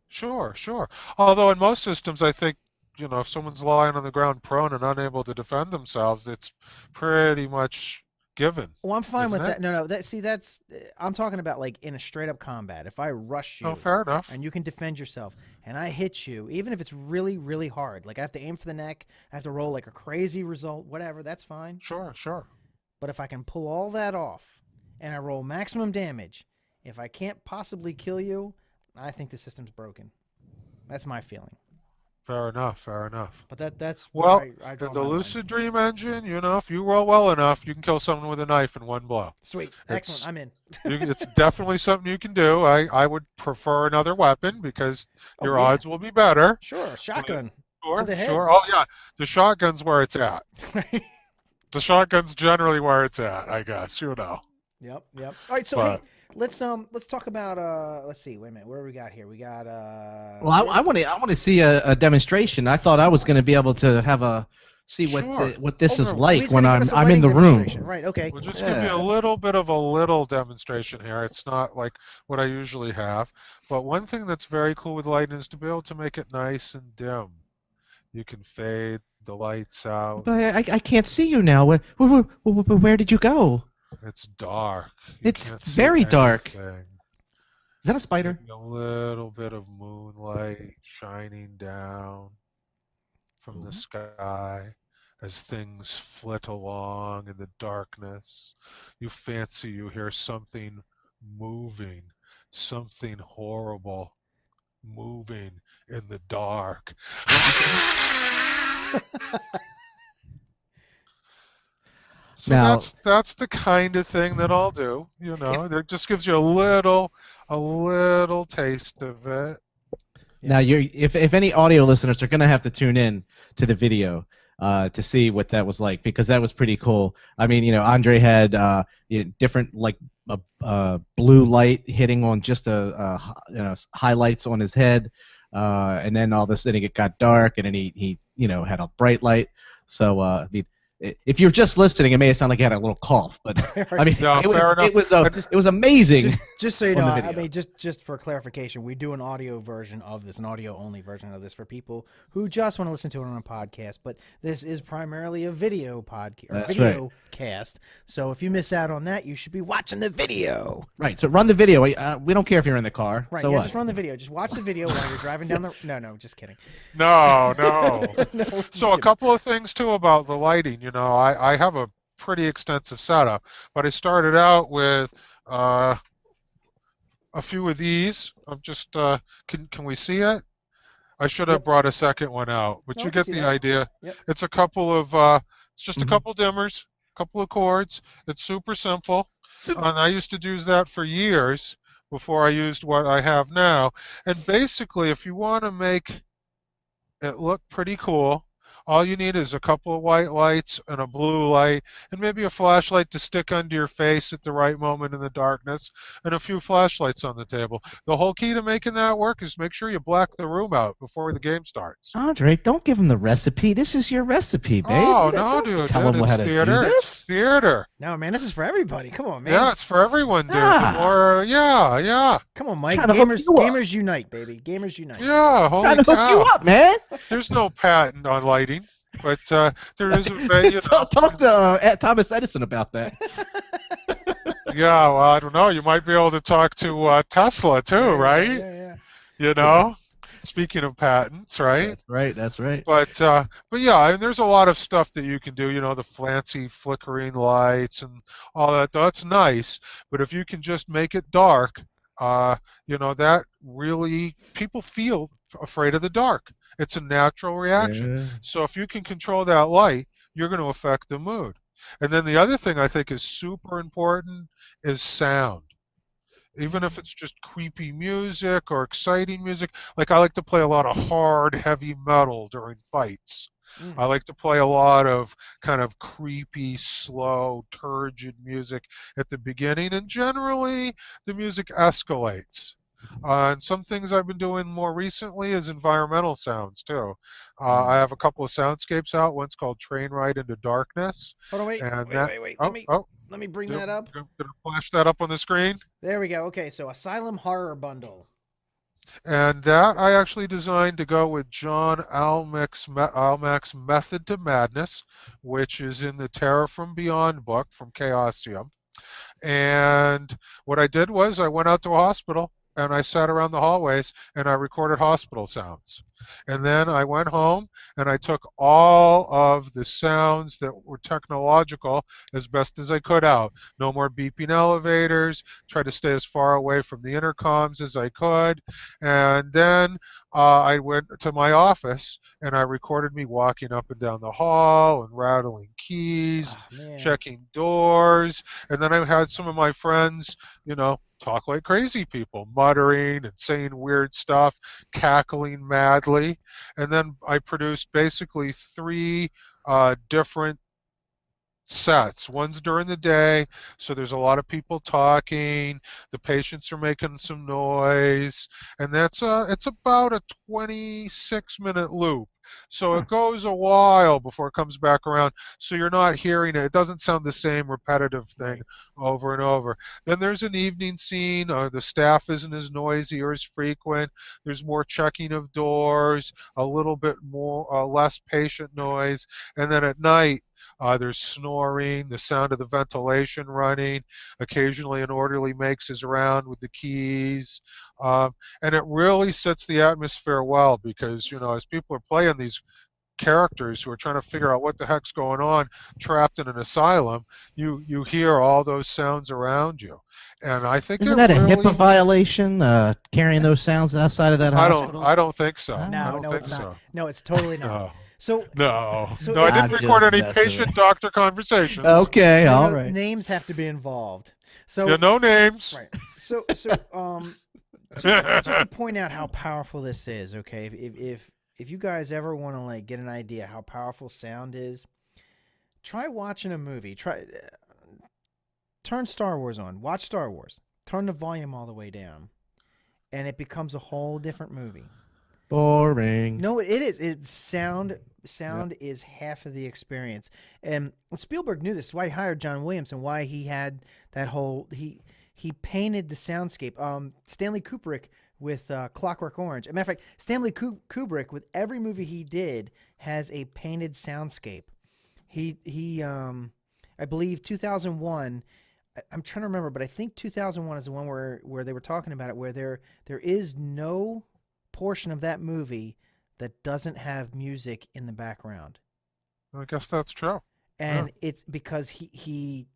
Sure, sure. Although in most systems, I think, if someone's lying on the ground prone and unable to defend themselves, it's pretty much given. Well, I'm fine with Isn't that. No, I'm talking about like in a straight up combat. If I rush you Oh, fair enough. and you can defend yourself and I hit you, even if it's really, really hard, like I have to aim for the neck, I have to roll like a crazy result, whatever, that's fine. Sure, sure. But if I can pull all that off and I roll maximum damage, if I can't possibly kill you, I think the system's broken. That's my feeling. Fair enough, fair enough. But that's Well, where I in draw the my line. Lucid Dream Engine, if you roll well enough, you can kill someone with a knife in one blow. Sweet. Excellent. I'm in. It's definitely something you can do. I would prefer another weapon because your yeah. odds will be better. Sure. Shotgun. Sure, To the head. sure. Oh, yeah. The shotgun's where it's at. The shotgun's generally where it's at, I guess. Yep. All right. So But- hey, let's talk about let's see. Wait a minute. Where do we got here? We got Well, I want to see a demonstration. I thought I was going to be able to see what Sure. what this is Oh, like he's when gonna give us a I'm in the wedding room. demonstration. Right. Okay. We'll just give you Yeah. a little bit of a little demonstration here. It's not like what I usually have. But one thing that's very cool with lighting is to be able to make it nice and dim. You can fade the lights out. But I can't see you now. Where did you go? It's dark. You It's can't see very dark. anything. Is that a spider? A little bit of moonlight shining down from the sky as things flit along in the darkness. You fancy you hear something moving, something horrible moving in the dark. So Now- that's the kind of thing that I'll do, That just gives you a little taste of it. Now, if any audio listeners are going to have to tune in to the video to see what that was like, because that was pretty cool. I mean, Andre had different like blue light hitting on just highlights on his head, and then all of a sudden it got dark, and then he had a bright light. So I mean, if you're just listening, it may sound like he had a little cough, but I mean, No, fair enough. it was amazing. Just so you on know, the I video. mean, just for clarification, we do an audio version of this, an audio-only version of this for people who just want to listen to it on a podcast. But this is primarily a video podcast, or That's video cast. So if you miss out on that, you should be watching the video. Right. So run the video. We don't care if you're in the car. Right. So Yeah. what? Just run the video. Just watch the video while you're driving down the. No, just kidding. No. No, just So a kidding. couple of things too about the lighting. I have a pretty extensive setup, but I started out with a few of these. I'm just can we see it? I should have Yep. brought a second one out, but No, you I can get see the that. idea. Yep. It's a couple of it's just a couple dimmers, a couple of chords. It's super simple, and I used to use that for years before I used what I have now. And basically, if you want to make it look pretty cool, All you need is a couple of white lights and a blue light, and maybe a flashlight to stick under your face at the right moment in the darkness, and a few flashlights on the table. The whole key to making that work is make sure you black the room out before the game starts. Andre, don't give him the recipe. This is your recipe, babe. Oh, no, Don't dude. tell him It's how to theater. do It's this. theater. No, man, this is for everybody. Come on, man. Yeah, it's for everyone, dude. Ah. The more, yeah. Come on, Mike. Trying to hook Gamers, you up. gamers unite, baby. Gamers unite. Yeah, holy Trying to hook you cow. up, man. There's no patent on lighting, but there is a way, Talk to Thomas Edison about that. Yeah, well, I don't know. You might be able to talk to Tesla too, right? Yeah. You know, speaking of patents, right? That's right. That's right. But yeah, I mean, there's a lot of stuff that you can do. You know, the fancy flickering lights and all that. That's nice. But if you can just make it dark, that really people feel afraid of the dark. It's a natural reaction. Yeah. So if you can control that light, you're going to affect the mood. And then the other thing I think is super important is sound. Even if it's just creepy music or exciting music, like I like to play a lot of hard, heavy metal during fights. I like to play a lot of kind of creepy, slow, turgid music at the beginning, and generally the music escalates. And some things I've been doing more recently is environmental sounds too. I have a couple of soundscapes out. One's called Train Ride into Darkness. Hold on, wait. And Wait. Let me bring that up. Gonna flash that up on the screen. There we go. Okay, so Asylum Horror Bundle. And that I actually designed to go with John Almack's Method to Madness, which is in the Terror from Beyond book from Chaosium. And what I did was I went out to a hospital and I sat around the hallways and I recorded hospital sounds. And then I went home and I took all of the sounds that were technological as best as I could out. No more beeping elevators, tried to stay as far away from the intercoms as I could. And then I went to my office and I recorded me walking up and down the hall and rattling keys, checking doors. And then I had some of my friends, talk like crazy people, muttering and saying weird stuff, cackling madly. And then I produced basically 3 different sets. One's during the day, so there's a lot of people talking, the patients are making some noise, and it's about a 26-minute loop. So it goes a while before it comes back around, so you're not hearing it. It doesn't sound the same repetitive thing over and over. Then there's an evening scene. The staff isn't as noisy or as frequent. There's more checking of doors, a little bit more less patient noise. And then at night, there's snoring, the sound of the ventilation running. Occasionally an orderly makes his round with the keys. And it really sets the atmosphere well because, as people are playing these characters who are trying to figure out what the heck's going on trapped in an asylum, you hear all those sounds around you. And I think Isn't that a HIPAA violation, carrying those sounds outside of that hospital? I don't think so. No, it's not. No, it's totally not. No. No, I didn't record any patient-doctor conversations. Okay, all right. Names have to be involved. So yeah, no names. Right. So just to point out how powerful this is, okay? If you guys ever want to get an idea how powerful sound is, try watching a movie. Turn Star Wars on. Watch Star Wars. Turn the volume all the way down, and it becomes a whole different movie. Boring. No, it is. It's sound. Sound is half of the experience. And Spielberg knew this. Why he hired John Williams and why he had that whole. He painted the soundscape. Stanley Kubrick with Clockwork Orange. As a matter of fact, Stanley Kubrick with every movie he did has a painted soundscape. He I believe 2001. I'm trying to remember, but I think 2001 is the one where they were talking about it, where there is no portion of that movie that doesn't have music in the background. I guess that's true. And it's because he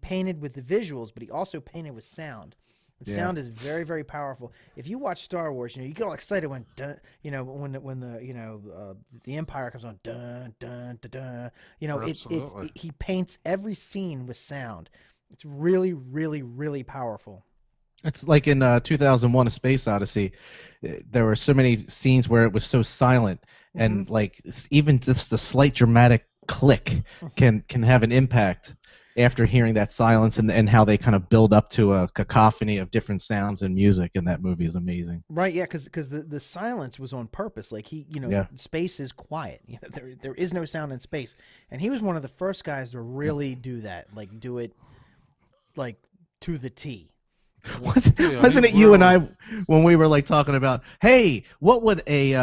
painted with the visuals, but he also painted with sound. The sound is very, very powerful. If you watch Star Wars, you get all excited when when the Empire comes on, dun dun dun dun. He paints every scene with sound. It's really, really, really powerful. It's like in 2001: A Space Odyssey. There were so many scenes where it was so silent, and like even just the slight dramatic click can have an impact after hearing that silence, and how they kind of build up to a cacophony of different sounds and music in that movie is amazing. Right, yeah, because the silence was on purpose. Like Yeah. space is quiet. There is no sound in space, and he was one of the first guys to really do that. Like do it, like to the T. Wasn't it you and I when we were like talking about, hey, what was the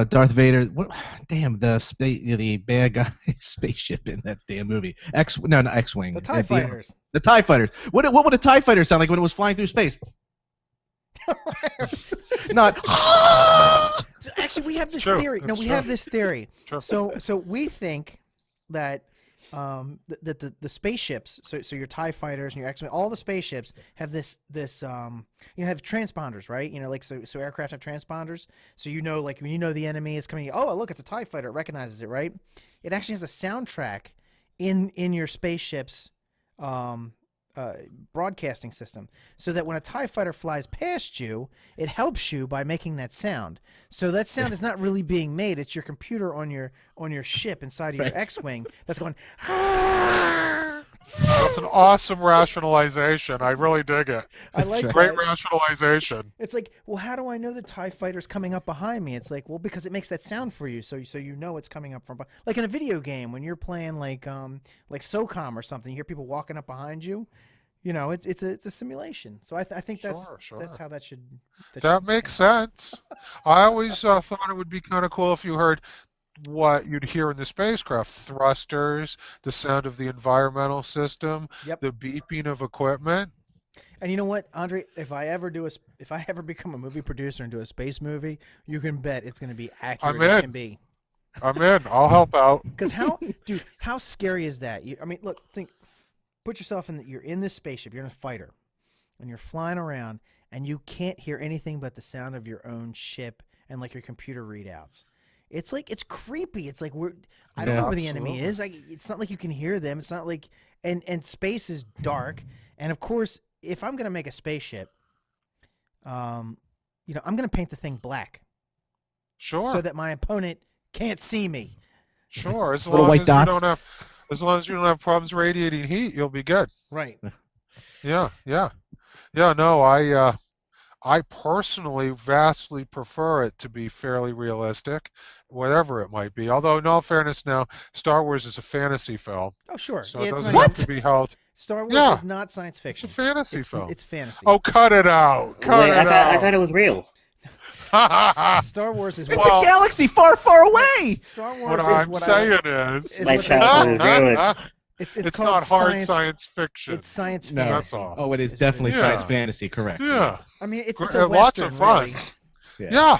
Darth Vader? The bad guy spaceship in that damn movie? Not X-wing. The TIE fighters. The TIE fighters. What would a TIE fighter sound like when it was flying through space? Not. So actually, we have this True. theory. No, It's we true. have this theory. True. So we think that that the spaceships, so your TIE fighters and your X-Men, all the spaceships have this have transponders, right? Like so aircraft have transponders, so like when the enemy is coming, oh look, it's a TIE fighter, it recognizes it, right? It actually has a soundtrack in your spaceship's broadcasting system, so that when a TIE fighter flies past you, it helps you by making that sound. So that sound is not really being made; it's your computer on your ship inside of your Right. X-wing that's going. That's an awesome rationalization. I really dig it. I like right. Great that. rationalization. It's like, well, how do I know the TIE fighter's coming up behind me? It's like, well, because it makes that sound for you, so you know it's coming up from like in a video game when you're playing like SOCOM or something. You hear people walking up behind you. It's a simulation. So I think that's Sure. how that should. That makes sense. I always thought it would be kind of cool if you heard what you'd hear in the spacecraft: thrusters, the sound of the environmental system, Yep. the beeping of equipment. And you know what, Andre? If I ever become a movie producer and do a space movie, you can bet it's going to be accurate I'm as in. can be. I'm in. I'll help out. Because how scary is that? Look, put yourself you're in this spaceship, you're in a fighter, and you're flying around, and you can't hear anything but the sound of your own ship and like your computer readouts. It's like, it's creepy. It's like I don't know where the enemy is. It's not like you can hear them. It's not like, and space is dark. And of course, if I'm gonna make a spaceship, I'm gonna paint the thing black. Sure. So that my opponent can't see me. Sure. Little white dots. As long as you don't have problems radiating heat, you'll be good. Right. Yeah. No, I personally vastly prefer it to be fairly realistic, whatever it might be. Although, in all fairness, now Star Wars is a fantasy film, Oh, sure. so Yeah, it it's doesn't not have to be held. Star Wars Yeah. is not science It's fiction. a fantasy film. It's fantasy. Oh, cut it out! Cut Wait, it I out! thought it was real. Star Wars is It's what a galaxy far, far away. Star Wars What is I'm what saying I is, is My what childhood I, is ruined. it's it's called not hard science fiction. It's science No. fantasy. That's all. Oh, it is Is what definitely it is. science fantasy, correct? Yeah. I mean, it's Lots a of western, fun. really. Yeah.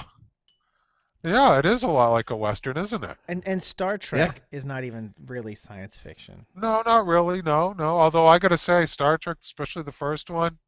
Yeah, it is a lot like a Western, isn't it? And Star Trek is not even really science fiction. No, not really. No. Although I got to say, Star Trek, especially the first one,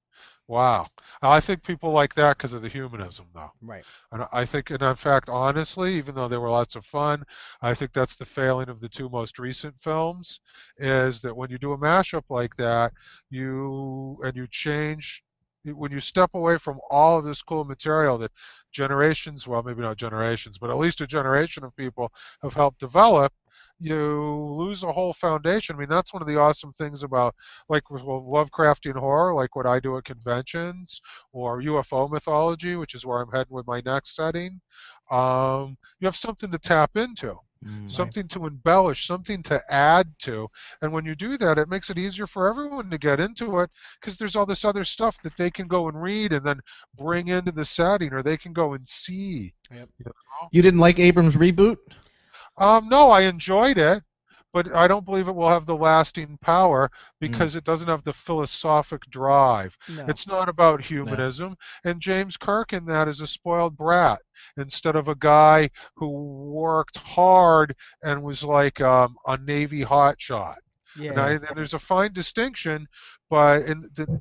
wow. I think people like that because of the humanism, though. Right. And I think, and in fact, honestly, even though they were lots of fun, I think that's the failing of the two most recent films, is that when you do a mashup like that, you change, when you step away from all of this cool material that generations, well, maybe not generations, but at least a generation of people have helped develop, you lose a whole foundation. I mean, that's one of the awesome things about, like, with Lovecraftian horror, like what I do at conventions, or UFO mythology, which is where I'm heading with my next setting. You have something to tap into, something to embellish, something to add to. And when you do that, it makes it easier for everyone to get into it, because there's all this other stuff that they can go and read and then bring into the setting, or they can go and see. Yep. You know? You didn't like Abrams' reboot? No, I enjoyed it, but I don't believe it will have the lasting power because it doesn't have the philosophic drive. No. It's not about humanism, and James Kirk in that is a spoiled brat instead of a guy who worked hard and was like a Navy hotshot. Yeah. And there's a fine distinction, but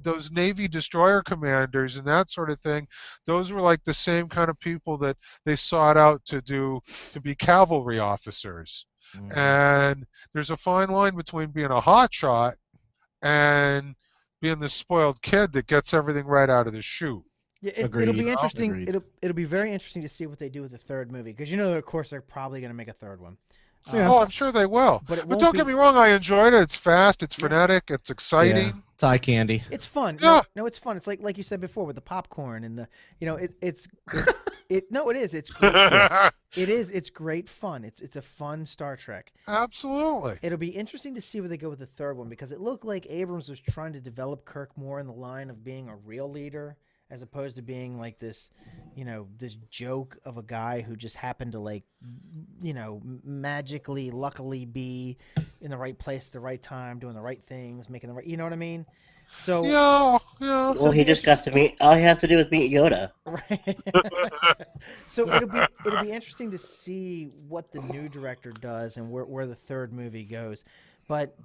those Navy destroyer commanders and that sort of thing, those were like the same kind of people that they sought out to be cavalry officers. And there's a fine line between being a hotshot and being the spoiled kid that gets everything right out of the chute. Yeah, Agreed. it'll be interesting. Agreed. It'll be very interesting to see what they do with the third movie because of course they're probably going to make a third one. Yeah. Oh, I'm sure they will. But it But won't don't be- get me wrong, I enjoyed it. It's fast, it's Yeah. frenetic, it's exciting. Yeah. It's eye candy. It's fun. Yeah. No, it's fun. It's like you said before with the popcorn and the it's no, it is. It's great fun. It is. It's great fun. It's a fun Star Trek. Absolutely. It'll be interesting to see where they go with the third one because it looked like Abrams was trying to develop Kirk more in the line of being a real leader as opposed to being like this, this joke of a guy who just happened to magically, luckily be in the right place at the right time, doing the right things, making the right, you know what I mean? So Yeah. Well, he just got to meet. All he has to do is meet Yoda. right. So it'll be interesting to see what the new director does and where the third movie goes. But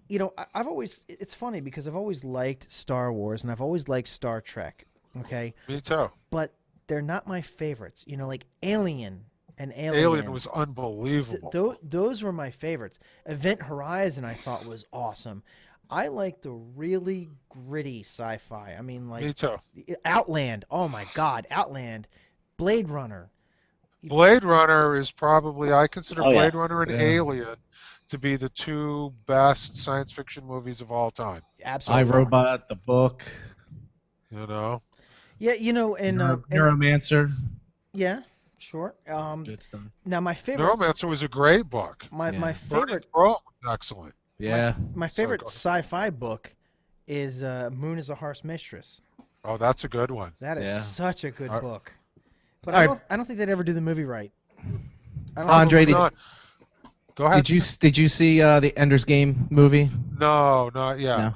it's funny because I've always liked Star Wars and I've always liked Star Trek. Okay, Me too. but they're not my favorites. Like Alien and Aliens. Alien was unbelievable. Those were my favorites. Event Horizon I thought was awesome. I like the really gritty sci-fi. I mean, Me like too. Outland. Oh my God, Outland, Blade Runner. Blade Runner is probably, I consider Oh, yeah. Blade Runner and Yeah. Alien to be the two best science fiction movies of all time. Absolutely. iRobot, the book, You know? Yeah, and Neuromancer. yeah, sure. Good stuff. Now my favorite, Neuromancer was a great book. my Yeah. my favorite, Burning Throne was excellent. Yeah. my favorite go ahead. sci-fi book is Moon is a Harsh Mistress. Oh, that's a good one. That is Yeah. such a good All right. book. But All I right. don't think they'd ever do the movie right. I don't Andre, think- Hold on. Go ahead. Did you see the Ender's Game movie? No, not yet. No.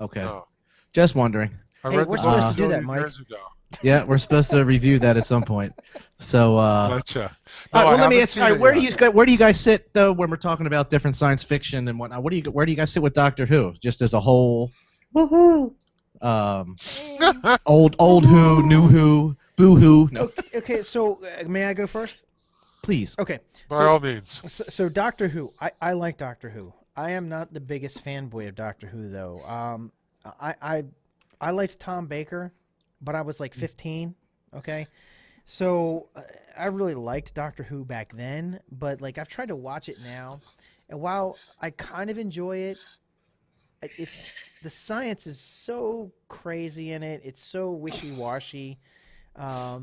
Okay. No. Just wondering. I Hey, read we're the supposed book to do that, 30 Mike. years ago. Yeah, we're supposed to review that at some point. So. Gotcha. All No, right, I well, let me haven't ask. seen All right, it where yet. do you guys sit though when we're talking about different science fiction and whatnot? Where do you guys sit with Doctor Who? Just as a whole, Woohoo! old Who, new Who, boo Who. No, Okay, so may I go first? please. Okay. By all means. So Doctor Who, I like Doctor Who. I am not the biggest fanboy of Doctor Who though. I liked Tom Baker, but I was like 15. Okay, so I really liked Doctor Who back then, but like I've tried to watch it now, and while I kind of enjoy it, the science is so crazy in it. It's so wishy-washy. I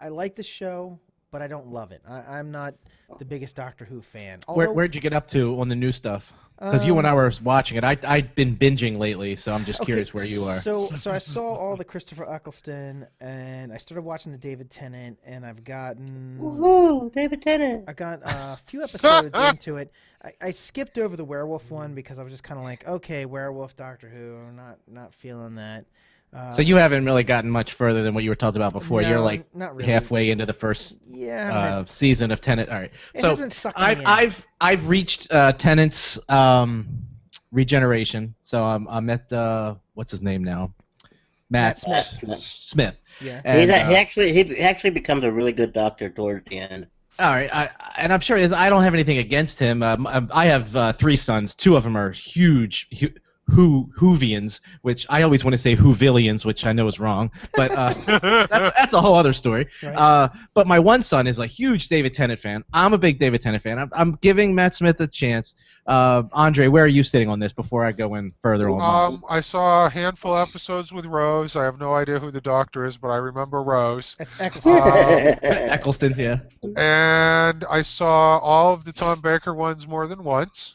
like the show, but I don't love it. I'm not the biggest Doctor Who fan. Where'd you get up to on the new stuff? Because you and I were watching it. I've been binging lately, so I'm just curious where you are. So I saw all the Christopher Eccleston, and I started watching the David Tennant, and I've gotten Woohoo! David Tennant. I got a few episodes into it. I skipped over the werewolf one because I was just kind of like, okay, werewolf Doctor Who, not feeling that. So you haven't really gotten much further than what you were talking about before. No, You're like not really. halfway into the first Yeah, season of Tenet. All right. it So hasn't sucked me in. I've reached Tenet's regeneration. So I'm at what's his name now? Matt Smith. Smith. Yeah. And, He actually becomes a really good doctor toward the end. all right, and I'm sure I don't have anything against him. I have 3 sons. 2 of them are huge Whovians, which I always want to say Whovillians, which I know is wrong, but that's a whole other story. Right. But my one son is a huge David Tennant fan. I'm a big David Tennant fan. I'm giving Matt Smith a chance. Andre, where are you sitting on this before I go in further on? I saw a handful of episodes with Rose. I have no idea who the doctor is, but I remember Rose. That's Eccleston. Eccleston, yeah. And I saw all of the Tom Baker ones more than once.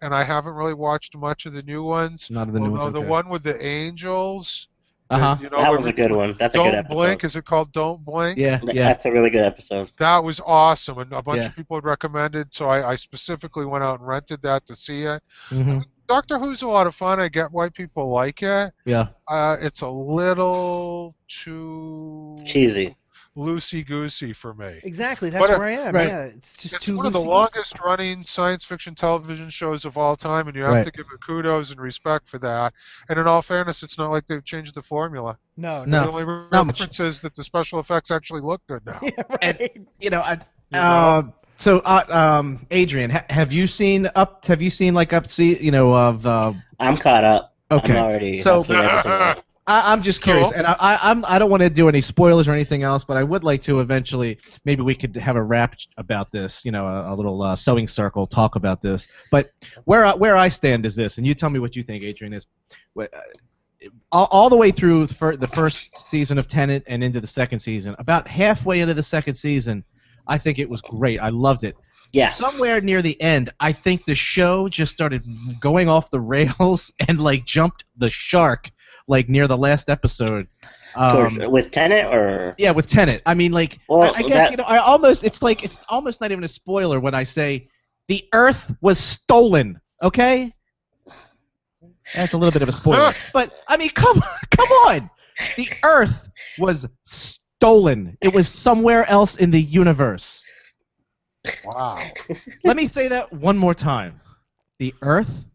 And I haven't really watched much of the new ones. None of the new ones. Although the one with the angels. Uh-huh. That was a good one. That's a good Don't episode. Blink. Is it called Don't Blink? Yeah. That's a really good episode. That was awesome, and a bunch Yeah. of people had recommended, so I specifically went out and rented that to see it. hmm Doctor Who's a lot of fun. I get why people like it. Yeah. It's a little too Cheesy. loosey-goosey for me. Exactly. That's But, where I am. right. Yeah, it's just It's too one of the loosey-goosey. longest-running science fiction television shows of all time, and you have Right. to give it kudos and respect for that. And in all fairness, it's not like they've changed the formula. No, No. The only not much. difference is that the special effects actually look good now. Yeah, right. You know, know? Adrian, have you seen up of I'm caught up. Okay. I'm already. So- I've seen everything else. I'm just curious, Cool. and I don't want to do any spoilers or anything else, but I would like to eventually. Maybe we could have a rap about this, a little sewing circle talk about this. But where I stand is this, and you tell me what you think, Adrian. Is all the way through the first season of Tenet and into the second season. About halfway into the second season, I think it was great. I loved it. Yeah. Somewhere near the end, I think the show just started going off the rails and like jumped the shark. Like near the last episode, With Tenet or yeah, with Tenet. I mean, like, Well, I guess that- it's almost not even a spoiler when I say the Earth was stolen. Okay, that's a little bit of a spoiler, but I mean, come on, the Earth was stolen. It was somewhere else in the universe. Wow. Let me say that one more time. The Earth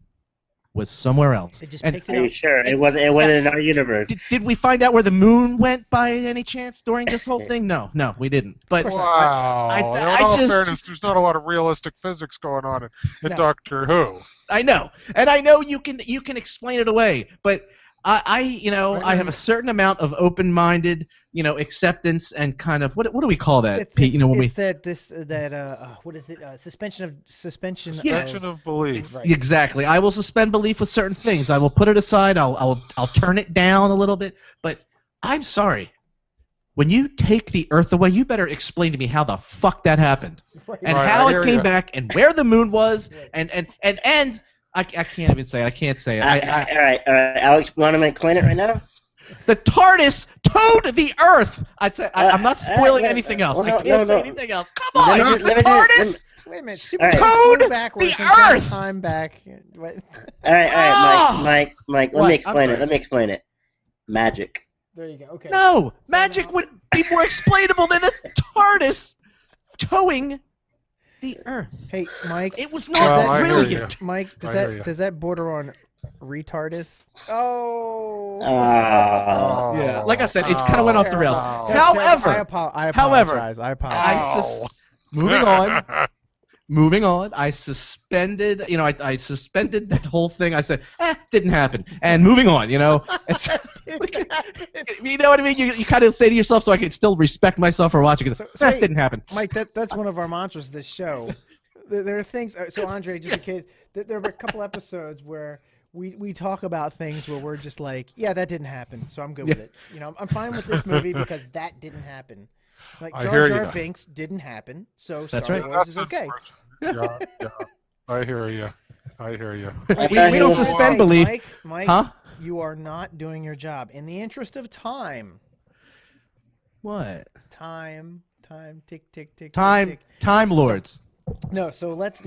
was somewhere else. They just And picked Are it you up. sure it wasn't in our universe? did we find out where the moon went by any chance during this whole thing? No, we didn't. But Wow. I In all just- fairness, there's not a lot of realistic physics going on in No. Doctor Who. I know, and I know you can explain it away, but I have a certain amount of open-minded, acceptance and kind of what do we call that, Pete? When it's what is it? Suspension Suspension of belief. Right. Exactly. I will suspend belief with certain things. I will put it aside. I'll turn it down a little bit. But I'm sorry. When you take the Earth away, you better explain to me how the fuck that happened, Right. and Right, how I it hear came ya. back, and where the moon was, and I can't even say it. I can't say it. All right. Alex, you want to explain it right now? The TARDIS towed the Earth. I'm not spoiling anything else. well, I no, can't say no. anything else. Come on, Let me- the let me do- TARDIS. Wait a minute. All Superman right. Towed flew backwards the and got Earth! time back. What? All right, Ah! Mike. Let What? me I'm explain it. sorry. Let me explain it. Magic. There you go. Okay. No, magic would be more explainable than the TARDIS towing the Earth. Hey, Mike. It was Does not that I hear brilliant. Mike, I hear ya. does that border on retardus? Oh. Oh. Yeah, like I said, it kind of went off the rails. Oh. That's terrible. However, I apologize. I apologize. Moving on. I suspended. I suspended that whole thing. I said, didn't happen. And moving on. It's, Didn't happen. you know what I mean? You kind of say to yourself, so I can still respect myself for watching it. So That wait, didn't happen. Mike, that's one of our mantras of this show. There are things. So Andre, just in case, there were a couple episodes where we talk about things where we're just like, yeah, that didn't happen, so I'm good with it. I'm fine with this movie because that didn't happen. Like I Jar hear Jar ya. Binks didn't happen, so That's Star right. Wars is okay. Yeah. I hear you. I We thought don't he was- suspend Hey, belief. Mike, Huh? you are not doing your job. In the interest of time, What? time, tick, tick, tick, Time tick, tick. Time Lords. No, so let's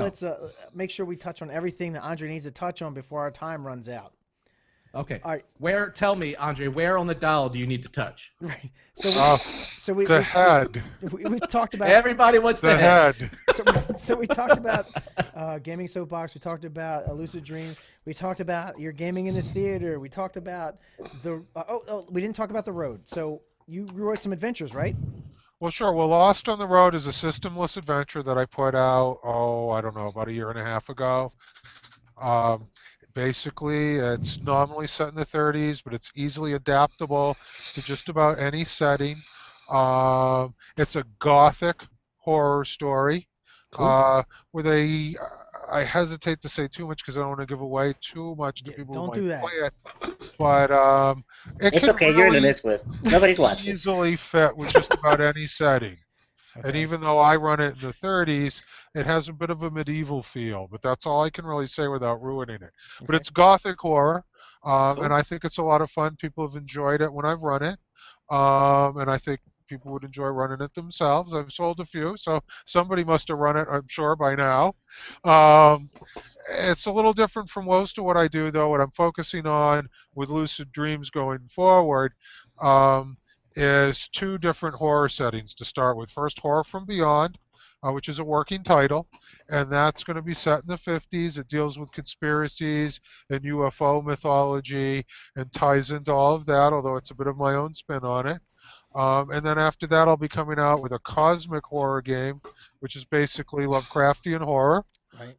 make sure we touch on everything that Andre needs to touch on before our time runs out. Okay. All right. Tell me, Andre, where on the dial do you need to touch? Right. So we The head. we talked about Everybody wants The head. so we talked about gaming soapbox. We talked about Lucid Dreams. We talked about your gaming in the theater. We talked about the we didn't talk about the road. So you wrote some adventures, right? Well, sure. Well, Lost on the Road is a systemless adventure that I put out, I don't know, about a year and a half ago. Basically, it's nominally set in the 30s, but it's easily adaptable to just about any setting. It's a gothic horror story. Cool. Where I hesitate to say too much because I don't want to give away too much to Yeah, people don't who do might that. play it. But it It's can okay. You're in the really midst with. Nobody's watching. easily fit with just about any setting. And Okay. even though I run it in the 30s, it has a bit of a medieval feel, but that's all I can really say without ruining it. But Okay. it's gothic horror, Cool. and I think it's a lot of fun. People have enjoyed it when I've run it, and I think people would enjoy running it themselves. I've sold a few, so somebody must have run it, I'm sure, by now. It's a little different from most of what I do, though. What I'm focusing on with Lucid Dreams going forward is two different horror settings to start with. First, Horror from Beyond, which is a working title, and that's going to be set in the 50s. It deals with conspiracies and UFO mythology and ties into all of that, although it's a bit of my own spin on it. And then after that, I'll be coming out with a cosmic horror game, which is basically Lovecraftian horror. Right.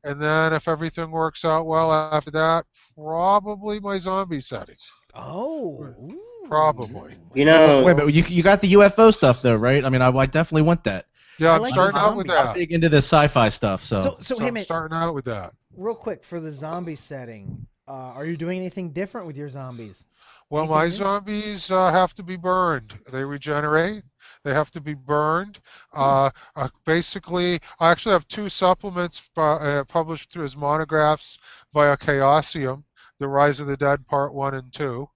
And then if everything works out well after that, probably my zombie setting. Oh, ooh. Probably. You know, Wait, but you got the UFO stuff though, right? I mean, I definitely want that. Yeah, I I'm like starting the out with zombies. I'm that. big into this sci-fi stuff, so. So So hey I'm man, starting out with that. real quick for the zombie setting, are you doing anything different with your zombies? Well, Anything my new? zombies have to be burned. They regenerate. They have to be burned. Basically, I actually have two supplements published as monographs via Chaosium, The Rise of the Dead Part 1 and 2,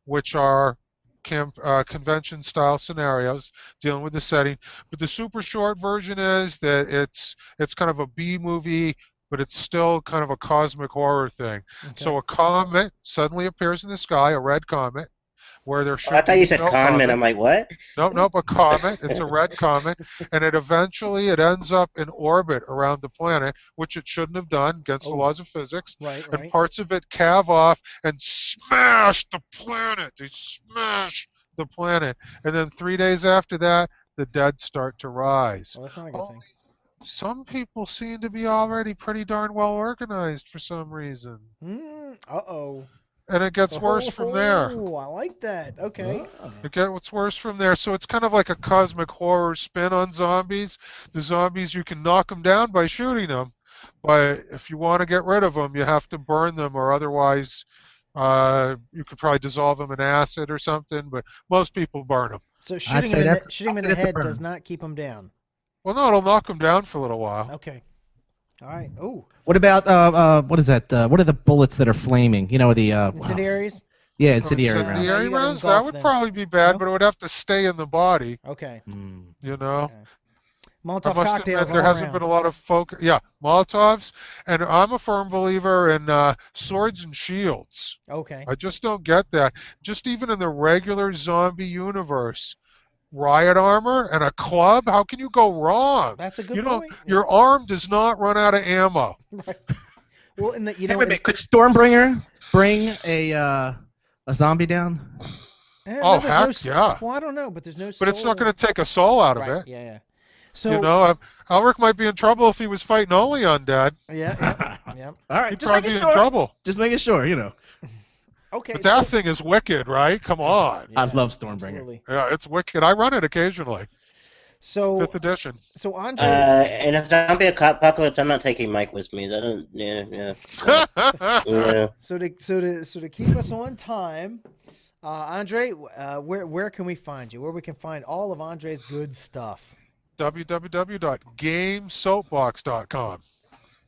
which are convention-style scenarios dealing with the setting. But the super short version is that it's kind of a B movie, but it's still kind of a cosmic horror thing. Okay. So a comet suddenly appears in the sky, a red comet, where there I should thought you be said no con man. comet. I'm like, what? Nope, a comet. It's a red comet, and it ends up in orbit around the planet, which it shouldn't have done against the Oh. laws of physics. Right, And right. parts of it calve off and smash the planet. They smash the planet, and then 3 days after that, the dead start to rise. Well, that's not a good thing. Some people seem to be already pretty darn well organized for some reason. Uh-oh. And it gets worse from there. Oh, I like that. Okay. It gets worse from there. So it's kind of like a cosmic horror spin on zombies. The zombies, you can knock them down by shooting them. But if you want to get rid of them, you have to burn them, or otherwise you could probably dissolve them in acid or something. But most people burn them. So I'd shooting say him in that's- the, shooting him in I'd the say that's head a does burn. not keep him down. Well, no, it'll knock them down for a little while. Okay. All right. Oh, What about what is that? What are the bullets that are flaming? You know, the incendiaries? yeah, incendiary rounds. rounds. Incendiary You gotta rounds? That engulf would them. probably be bad, No? but it would have to stay in the body, Okay. you know? Okay. I Molotov must cocktails admit, there all hasn't around. been a lot of focus. Yeah, Molotovs, and I'm a firm believer in swords and shields. Okay. I just don't get that. Just even in the regular zombie universe, riot armor and a club, how can you go wrong? That's a good You know, point. your arm does not run out of ammo. Right. Well, in the Hey, wait a minute. Could Stormbringer bring a zombie down? Oh, heck yeah. Well, I don't know, but there's no. But it's not soul. going to take a soul out of Right. it. Yeah. So You know, Alric might be in trouble if he was fighting only undead. Yeah. All right, He'd just probably making be in sure. trouble. Just making sure, you know. Okay. But that so, thing is wicked, right? Come on. I love Stormbringer. Absolutely. Yeah, it's wicked. I run it occasionally. So 5th edition. So Andre. In a zombie apocalypse, I'm not taking Mike with me. That doesn't. Yeah. So to keep us on time, Andre, where can we find you? Where we can find all of Andre's good stuff? www.gamesoapbox.com.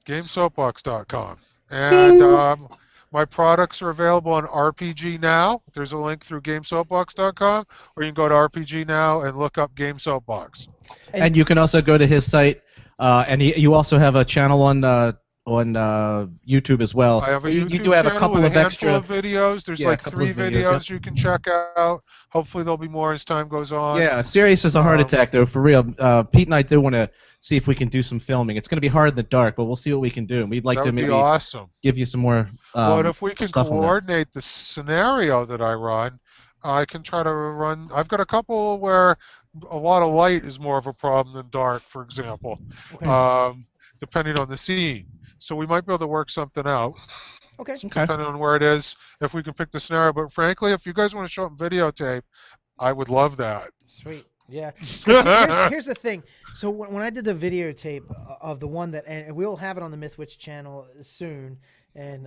Gamesoapbox.com. And my products are available on RPG Now. There's a link through gamesoapbox.com, or you can go to RPG Now and look up Game Soapbox. And you can also go to his site, and you also have a channel on YouTube as well. I have a you YouTube do have a channel couple with of handful extra of videos. There's Yeah, a like couple 3 of videos, videos you can check out. Hopefully there'll be more as time goes on. Yeah, serious as a heart attack, though, for real. Pete and I do want to see if we can do some filming. It's going to be hard in the dark, but we'll see what we can do. We'd like That to would be maybe awesome. give you some more But if we can stuff on that. coordinate the scenario that I run, I can try to run. I've got a couple where a lot of light is more of a problem than dark, for example, depending on the scene. So we might be able to work something out. Okay. Depending on where it is, if we can pick the scenario. But frankly, if you guys want to show up videotape, I would love that. Sweet. Yeah. 'Cause here's the thing. So when I did the videotape of the one that, and we'll have it on the MythWits channel soon, and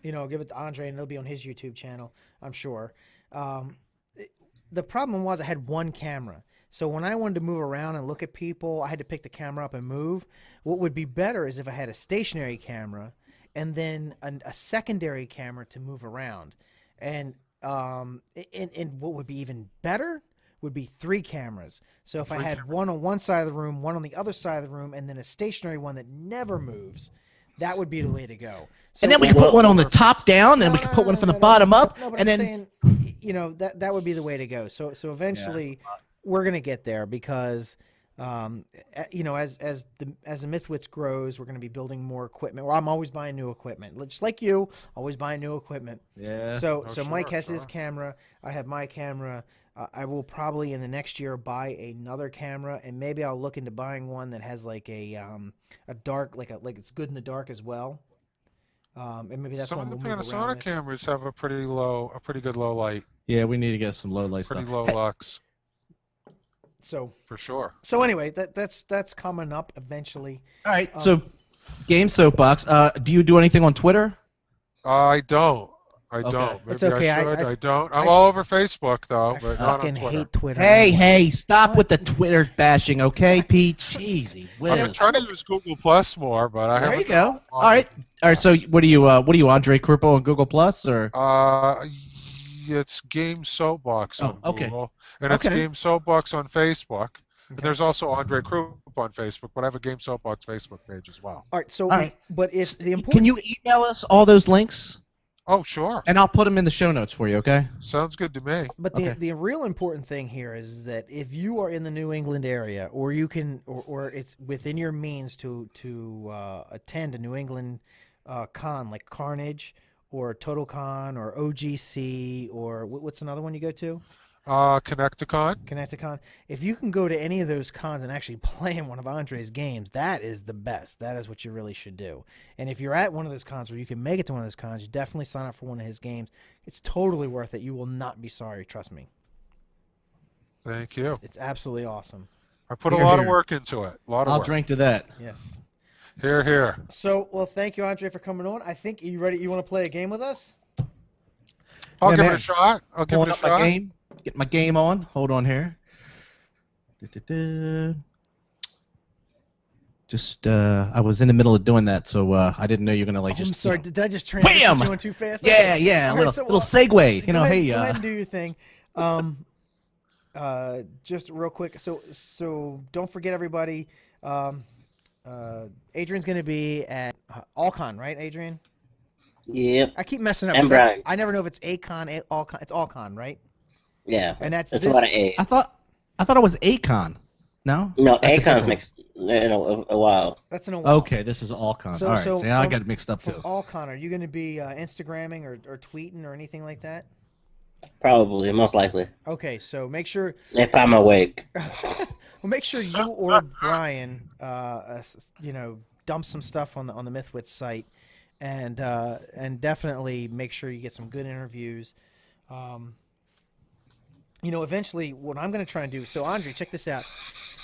give it to Andre, and it'll be on his YouTube channel, I'm sure. The problem was I had one camera. So when I wanted to move around and look at people, I had to pick the camera up and move. What would be better is if I had a stationary camera and then a secondary camera to move around. And what would be even better would be 3 cameras. So if I had one on one side of the room, one on the other side of the room, and then a stationary one that never moves, that would be the way to go. So And then we can put one on the top down, and we can put one from the bottom up, no, but and I'm then saying, that would be the way to go. So eventually, we're gonna get there because, as the MythWits grows, we're gonna be building more equipment. Well, I'm always buying new equipment, just like you, always buying new equipment. Yeah. So sure, Mike has his sure. camera. I have my camera. I will probably in the next year buy another camera, and maybe I'll look into buying one that has like a dark, like it's good in the dark as well. And maybe that's Some one of the we'll move around Panasonic with. cameras have a pretty good low light, Yeah, we need to get some low light pretty stuff. low Hey, lux So for sure. anyway, that's coming up eventually. all right, so game Soapbox. Do you do anything on Twitter? I don't. I Okay. don't. Maybe That's okay. I should. I don't. I'm I- all over Facebook though, I but not on fucking Twitter. hate Twitter. Hey, anyway. hey, stop What? with the Twitter bashing, okay, Pete? Jeezy I've been whiz. trying to use Google Plus more, but I There haven't. you go. All right. So what are you, Andre Kruppa on Google Plus, or? It's Game Soapbox on Oh, okay. Google, and it's Okay. Game Soapbox on Facebook. And Okay. there's also Andre Kruppa on Facebook, but I have a Game Soapbox Facebook page as well. All right. So, All right. but if the important Can you email us all those links, Oh, sure. and I'll put them in the show notes for you, okay? Sounds good to me. But Okay. the real important thing here is that if you are in the New England area, or you can, or it's within your means to attend a New England con like Carnage or Total Con or OGC or what's another one you go to? Connecticon. Connecticon. If you can go to any of those cons and actually play in one of Andre's games, that is the best. That is what you really should do. And if you're at one of those cons or you can make it to one of those cons, you definitely sign up for one of his games. It's totally worth it. You will not be sorry. Trust me. Thank you. It's absolutely awesome. I put a Here, lot of here. work into it. A lot of I'll work. drink to that. Yes. Here, here. So, well, thank you, Andre, for coming on. I think you ready. You want to play a game with us? I'll Yeah, give it man. a shot. I'll give Pulling it a up my shot. game. Get my game on. Hold on here. Da-da-da. Just, I was in the middle of doing that, so I didn't know you were gonna like Oh, just. I'm sorry. you know- Did I just transition Wham! to it too fast? Yeah, Okay. yeah, All a right, little, so, little well, segue. You Go know, ahead, hey, go ahead and do your thing. Just real quick. So don't forget, everybody. Adrian's going to be at Allcon, right, Adrian? Yep. I keep messing up. And Is that- Brian. I never know if it's Acon, Allcon. It's Allcon, right? Yeah. And that's It's this. about an A. I thought it was Acon. No. No, That's a Acon's different next. A while. That's in a while. Okay, this is Allcon. So- All right, so see, I from- got it mixed up From too. Allcon, are you going to be Instagramming or tweeting or anything like that? Probably, most likely. Okay, so make sure. If I'm awake. Well, make sure you or Brian, dump some stuff on the MythWits site, and definitely make sure you get some good interviews. Eventually, what I'm going to try and do. So, Andre, check this out.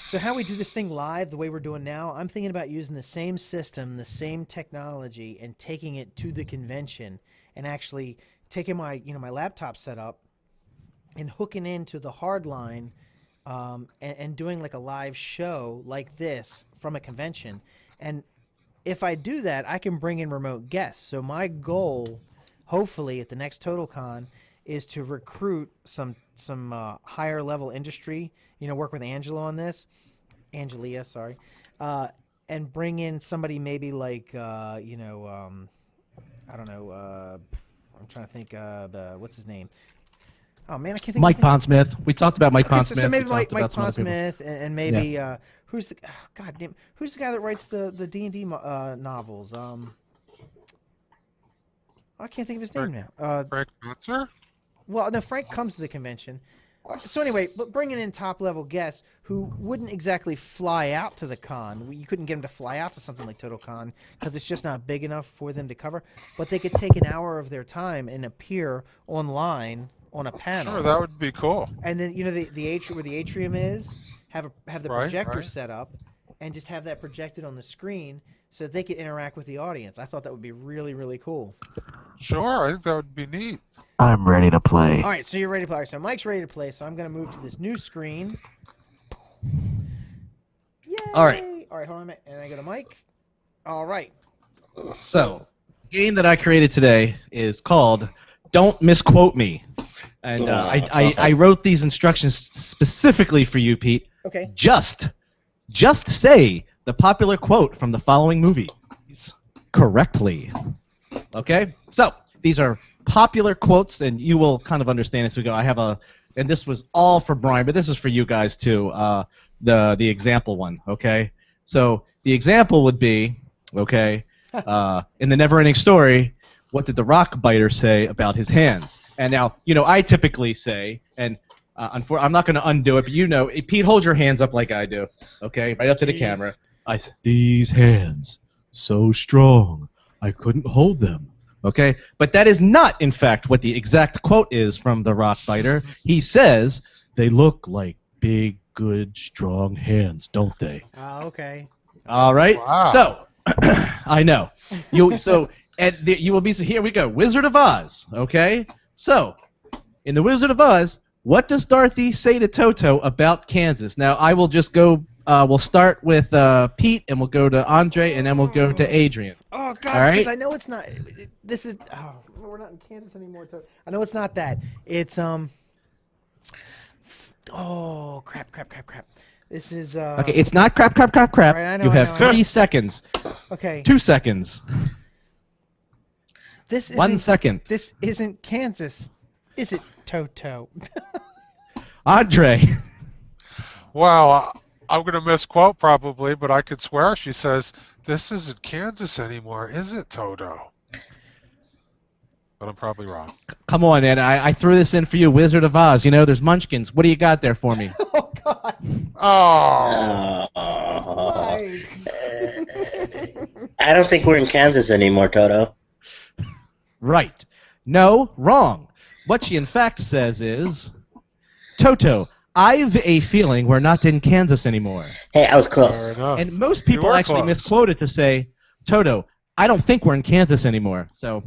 So, how we do this thing live, the way we're doing now, I'm thinking about using the same system, the same technology, and taking it to the convention, and actually taking my laptop setup and hooking into the hard line. And doing like a live show like this from a convention. And if I do that, I can bring in remote guests. So my goal, hopefully at the next TotalCon, is to recruit some higher level industry, work with Angelia, sorry, and bring in somebody maybe like, I don't know, I'm trying to think of, what's his name? Oh man, I can't think. Mike of his name. Pondsmith. We talked about Mike Okay, Pondsmith. so maybe We Mike talked about some other people. Pondsmith and maybe who's the who's the guy that writes the D&D novels? I can't think of his name now. Frank Metzer? Well, no, Frank comes to the convention. So anyway, but bringing in top level guests who wouldn't exactly fly out to the con. You couldn't get them to fly out to something like TotalCon because it's just not big enough for them to cover. But they could take an hour of their time and appear online on a panel. Sure, that would be cool. And then the atrium where the atrium is, have the Right, projector right. set up, and just have that projected on the screen so that they could interact with the audience. I thought that would be really, really cool. Sure, I think that would be neat. I'm ready to play. All right, so you're ready to play. All right, so Mike's ready to play. So I'm going to move to this new screen. Yay! All right. All right, hold on a minute. And I go to Mike. All right. So, the game that I created today is called "Don't Misquote Me," and I wrote these instructions specifically for you, Pete. Okay. Just say the popular quote from the following movies correctly. Okay? So, these are popular quotes, and you will kind of understand as we go. I have and this was all for Brian, but this is for you guys too, the example one, okay? So, the example would be, okay, in the Never-Ending Story, what did the rock biter say about his hands? And now, I typically say, and I'm not going to undo it, but Pete, hold your hands up like I do, okay, right up to the These. camera. I say, these hands, so strong, I couldn't hold them. Okay? But that is not, in fact, what the exact quote is from the rock fighter. He says, they look like big, good, strong hands, don't they? Oh, okay. All right? Wow. So, I know. You will be, so here we go. Wizard of Oz, okay? So, in the Wizard of Oz, what does Dorothy say to Toto about Kansas? Now, I will just go, we'll start with Pete, and we'll go to Andre, and then we'll go to Adrian. Oh, God, All right? because I know it's not. This is. Oh, we're not in Kansas anymore. I know it's not that. It's, oh, crap. This is, Okay, it's not crap. Right, I know, You I have know. 3 seconds. Okay. 2 seconds. This 1 isn't, second. This isn't Kansas, is it, Toto? Andre. Well, I'm going to misquote probably, but I could swear she says, this isn't Kansas anymore, is it, Toto? But I'm probably wrong. Come on, Ed. I threw this in for you, Wizard of Oz. You know, there's Munchkins. What do you got there for me? Oh, God. Oh. Mike. I don't think we're in Kansas anymore, Toto. Right. No, wrong. What she in fact says is, Toto, I've a feeling we're not in Kansas anymore. Hey, I was Fair close. enough. And most You people were actually close. misquote it to say, Toto, I don't think we're in Kansas anymore. So,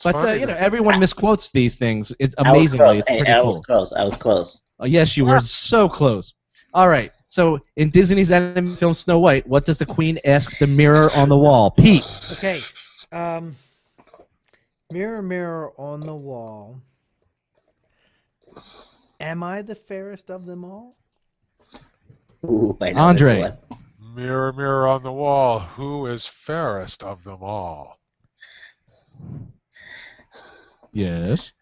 but funny you know, that- everyone misquotes these things. It's I was amazingly, close. it's Hey, pretty I cool. was close. I was close. Oh, yes, you were so close. All right. So, in Disney's animated film Snow White, what does the Queen ask the mirror on the wall? Pete. Okay. Mirror, mirror on the wall. Am I the fairest of them all? Ooh, I know Andre. this one. Mirror, mirror on the wall, who is fairest of them all? Yes.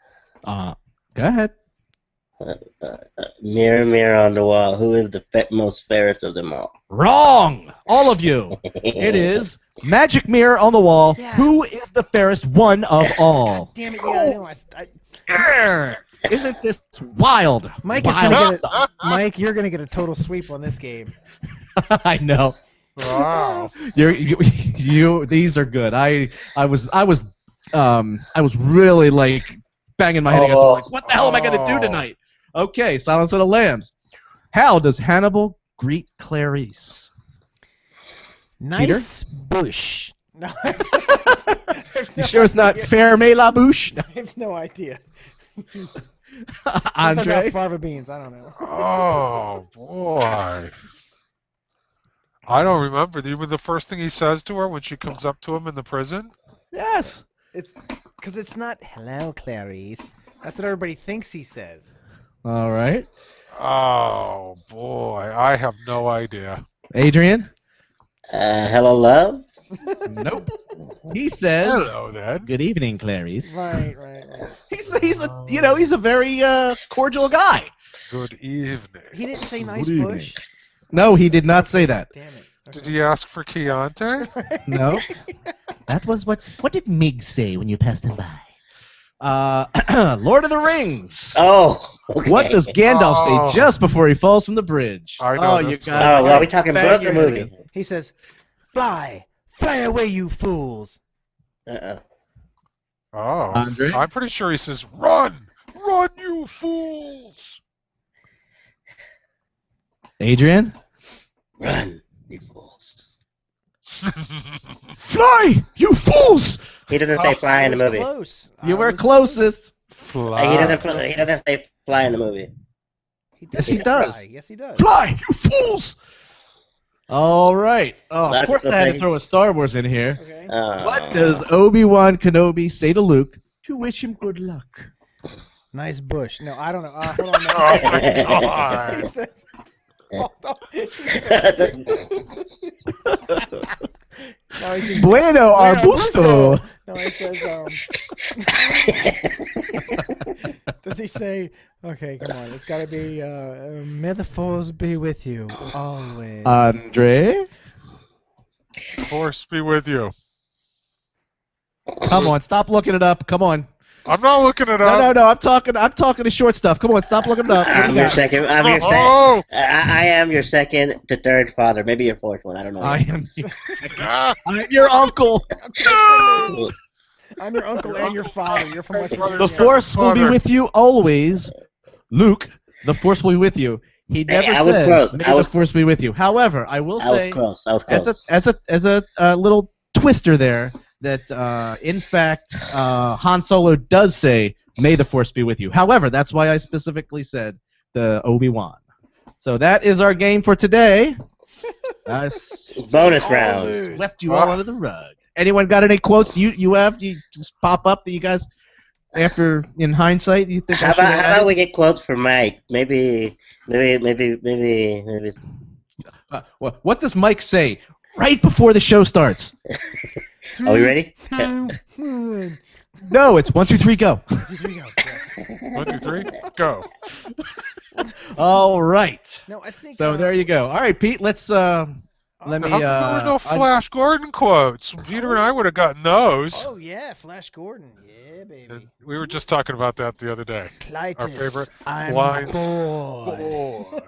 Go ahead. Mirror, mirror on the wall, who is the most fairest of them all? Wrong! All of you. It is Magic Mirror on the Wall. Yeah. Who is the fairest one of all? God damn it! Yeah, I know. Grr. Isn't this wild? Mike is Wild. gonna get Mike, you're gonna get a total sweep on this game. I know. Wow. You. These are good. I was really like banging my head against the wall, like, what the hell am I gonna do tonight? Okay, Silence of the Lambs. How does Hannibal greet Clarice? Nice bush. No, You sure it's not Ferme la Bouche? I have no idea. Something about Andre? fava beans. I don't know. Oh, boy. I don't remember. Even the first thing he says to her when she comes up to him in the prison? Yes. It's because it's not hello, Clarice. That's what everybody thinks he says. All right. Oh, boy. I have no idea. Adrian? Hello, love? Nope. He says, Hello, then. good evening, Clarice. Right. He's a very cordial guy. Good evening. He didn't say nice Good bush. No, he did not say that. Damn it. Did he ask for Chianti? No. That was what did Mig say when you passed him by? Lord of the Rings. Oh, okay. What does Gandalf Oh. say just before he falls from the bridge? I know Oh, you this got Oh, well, are we talking books or movies? He says, "Fly, fly away, you fools." Uh-uh. Oh. Andre? I'm pretty sure he says, run! Run, you fools! Adrian? Run, you fools. Fly, you fools! He doesn't say fly in the I was movie. close. You I were was closest. Fly. He doesn't say fly in the movie. Yes, he say does. fly. Yes, he does. Fly, you fools! All right. Oh, lot of of course I people had to say- throw a Star Wars in here. Okay. What does Obi-Wan Kenobi say to Luke to wish him good luck? Nice bush. No, I don't know. Hold on. Oh, my He God. says, hold on. No, he says, Bueno arbusto. arbusto. No, he says, does he say, okay, come on. It's got to be, may the force be with you always. Andre? Force be with you. Come on, stop looking it up. Come on. I'm not looking it up. No. I'm talking to short stuff. Come on, stop looking it up. What do I'm you your got? second. Oh! I am your second to third father. Maybe your fourth one. I don't know. I yet. am your, Ah, I'm your uncle. no! I'm your uncle and your father. You're from West Brother, Virginia. The Force will be Father. with you always, Luke. The Force will be with you. He never I was says, close. "May I was- the Force be with you." However, I will I was say, close. I was close. as a little twister there, that in fact Han Solo does say, "May the Force be with you." However, that's why I specifically said the Obi-Wan. So that is our game for today. I Bonus all round. lose. swept you all under the rug. Anyone got any quotes you have? You just pop up that you guys, after in hindsight, you think? How about we get quotes for Mike? Maybe. What does Mike say right before the show starts? Are we ready? No, it's 1, 2, 3, go. 1, 2, 3, go. Yeah. 1, 2, 3, go. All right. No, I think. So there you go. All right, Pete. Let's let me. How come there were no Flash Gordon quotes? Peter and I would have gotten those. Oh yeah, Flash Gordon. Yeah, baby. And we were just talking about that the other day. Our Clytus, favorite I'm lines. bored. Bored.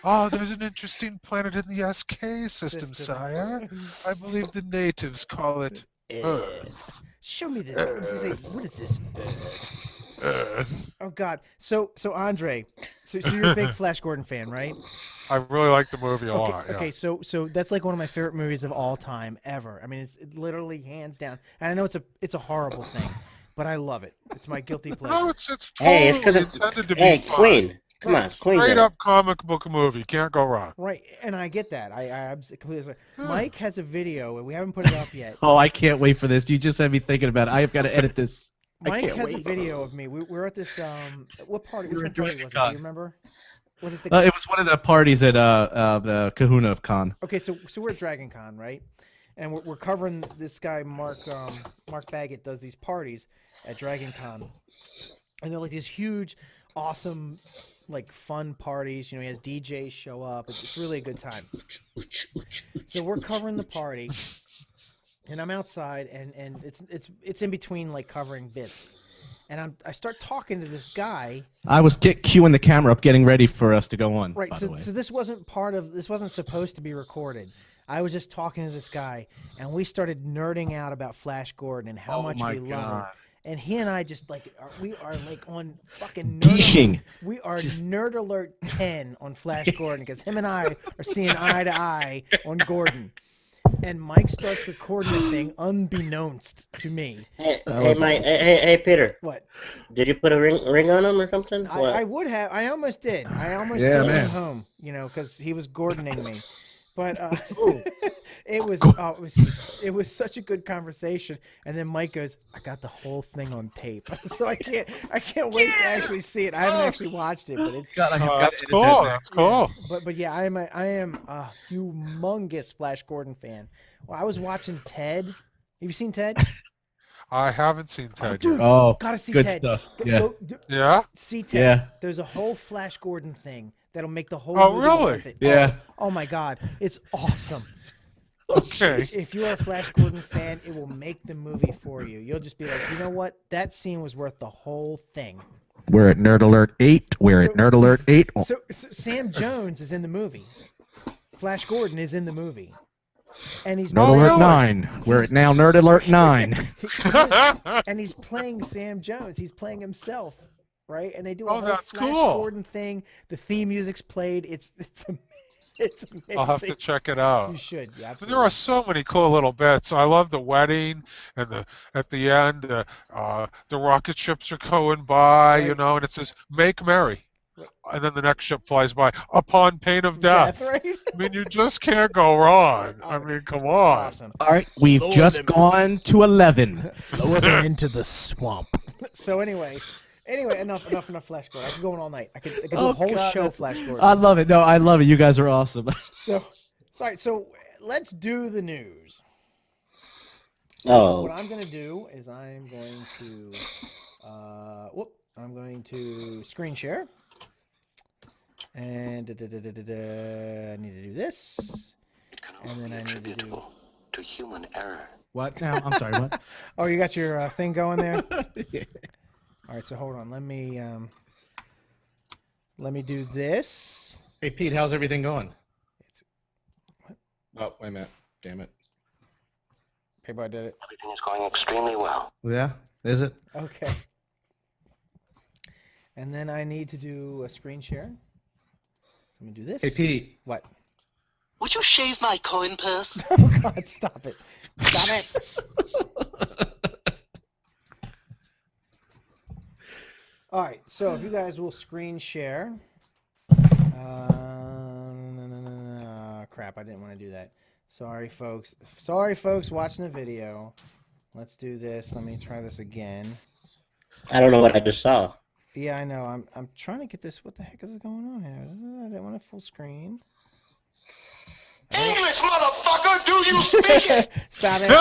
Oh, there's an interesting planet in the SK system, sire. I believe the natives call it Earth. Show me this. What is this? Earth. Oh God. So Andre, so you're a big Flash Gordon fan, right? I really like the movie a lot. Yeah. Okay. So that's like one of my favorite movies of all time ever. I mean, it's literally hands down. And I know it's a horrible thing, but I love it. It's my guilty pleasure. No, it's totally Hey, it's because intended to be hey, fun. Queen. Come on, Queen. Straight did it. up comic book movie. Can't go wrong. Right, and I get that. I completely. Mike has a video, and we haven't put it up yet. Oh, I can't wait for this. You just had me thinking about it. I have got to edit this. Mike can't has a wait. video of me. We're at this. What party? We Which were one party doing was it? a Do you remember? Was it the? It was one of the parties at the Kahuna Con. Okay, so we're at Dragon Con, right? And we're covering this guy Mark Baggett does these parties at Dragon Con, and they're like these huge, awesome, like fun parties. You know, he has DJs show up. It's really a good time. So we're covering the party, and I'm outside, and it's in between like covering bits, and I start talking to this guy. I was queuing the camera up, getting ready for us to go on. Right. By So the way. this wasn't supposed to be recorded. I was just talking to this guy, and we started nerding out about Flash Gordon and how much we love it. And he and I just we are like on fucking Geeshing. We are nerd alert 10 on Flash Gordon because him and I are seeing eye to eye on Gordon. And Mike starts recording the thing unbeknownst to me. Hey, Mike. Hey, Peter. What? Did you put a ring on him or something? I would have. I almost did. I almost took him home, because he was Gordoning me. But it was such a good conversation. And then Mike goes, "I got the whole thing on tape," so I can't wait to actually see it. I haven't actually watched it, but it's That's cool. That's cool. But yeah, I am a humongous Flash Gordon fan. Well, I was watching Ted. Have you seen Ted? I haven't seen Ted Dude, yet. Oh, gotta see good Ted. stuff. Yeah. Yeah? See Ted. Yeah. There's a whole Flash Gordon thing that'll make the whole Oh, movie really? worth it. Yeah. Oh my God, it's awesome. Okay. If you're a Flash Gordon fan, it will make the movie for you. You'll just be like, you know what? That scene was worth the whole thing. We're at Nerd Alert 8. We're at Nerd Alert 8. So Sam Jones is in the movie. Flash Gordon is in the movie. And he's Nerd Alert 9. We're at now Nerd Alert 9. and he's playing Sam Jones. He's playing himself, right? And they do a Oh, whole that's Flash cool. Gordon thing. The theme music's played. It's amazing. I'll have to check it out. You should. Yeah, absolutely. There are so many cool little bits. I love the wedding and at the end, the rocket ships are going by, Right. and it says "Make merry," and then the next ship flies by upon pain of death. Right? I mean, you just can't go wrong. I mean, come on. Awesome. All right, we've just gone to 11. Lower them into the swamp. So anyway, enough Flash Gordon. I could go on all night. I could do a whole show Flash Gordon. I love it. No, I love it. You guys are awesome. So let's do the news. Oh. What I'm going to do is I'm going to screen share. And I need to do this. And then I need to do to human error. What now? I'm sorry, what? Oh, you got your thing going there? All right, so hold on. Let me do this. Hey Pete, how's everything going? It's, Oh, wait a minute. Damn it. okay, I did it. Everything is going extremely well. Yeah, is it? Okay. And then I need to do a screen share. So let me do this. Hey Pete. What? Would you shave my coin purse? Oh God! Stop it! Stop it! All right. So if you guys will screen share. Crap! I didn't want to do that. Sorry, folks. Sorry, folks, watching the video. Let's do this. Let me try this again. I don't know what I just saw. Yeah, I know. I'm trying to get this. What the heck is going on here? I didn't want a full screen. English, motherfucker! Do you speak it? Stop it!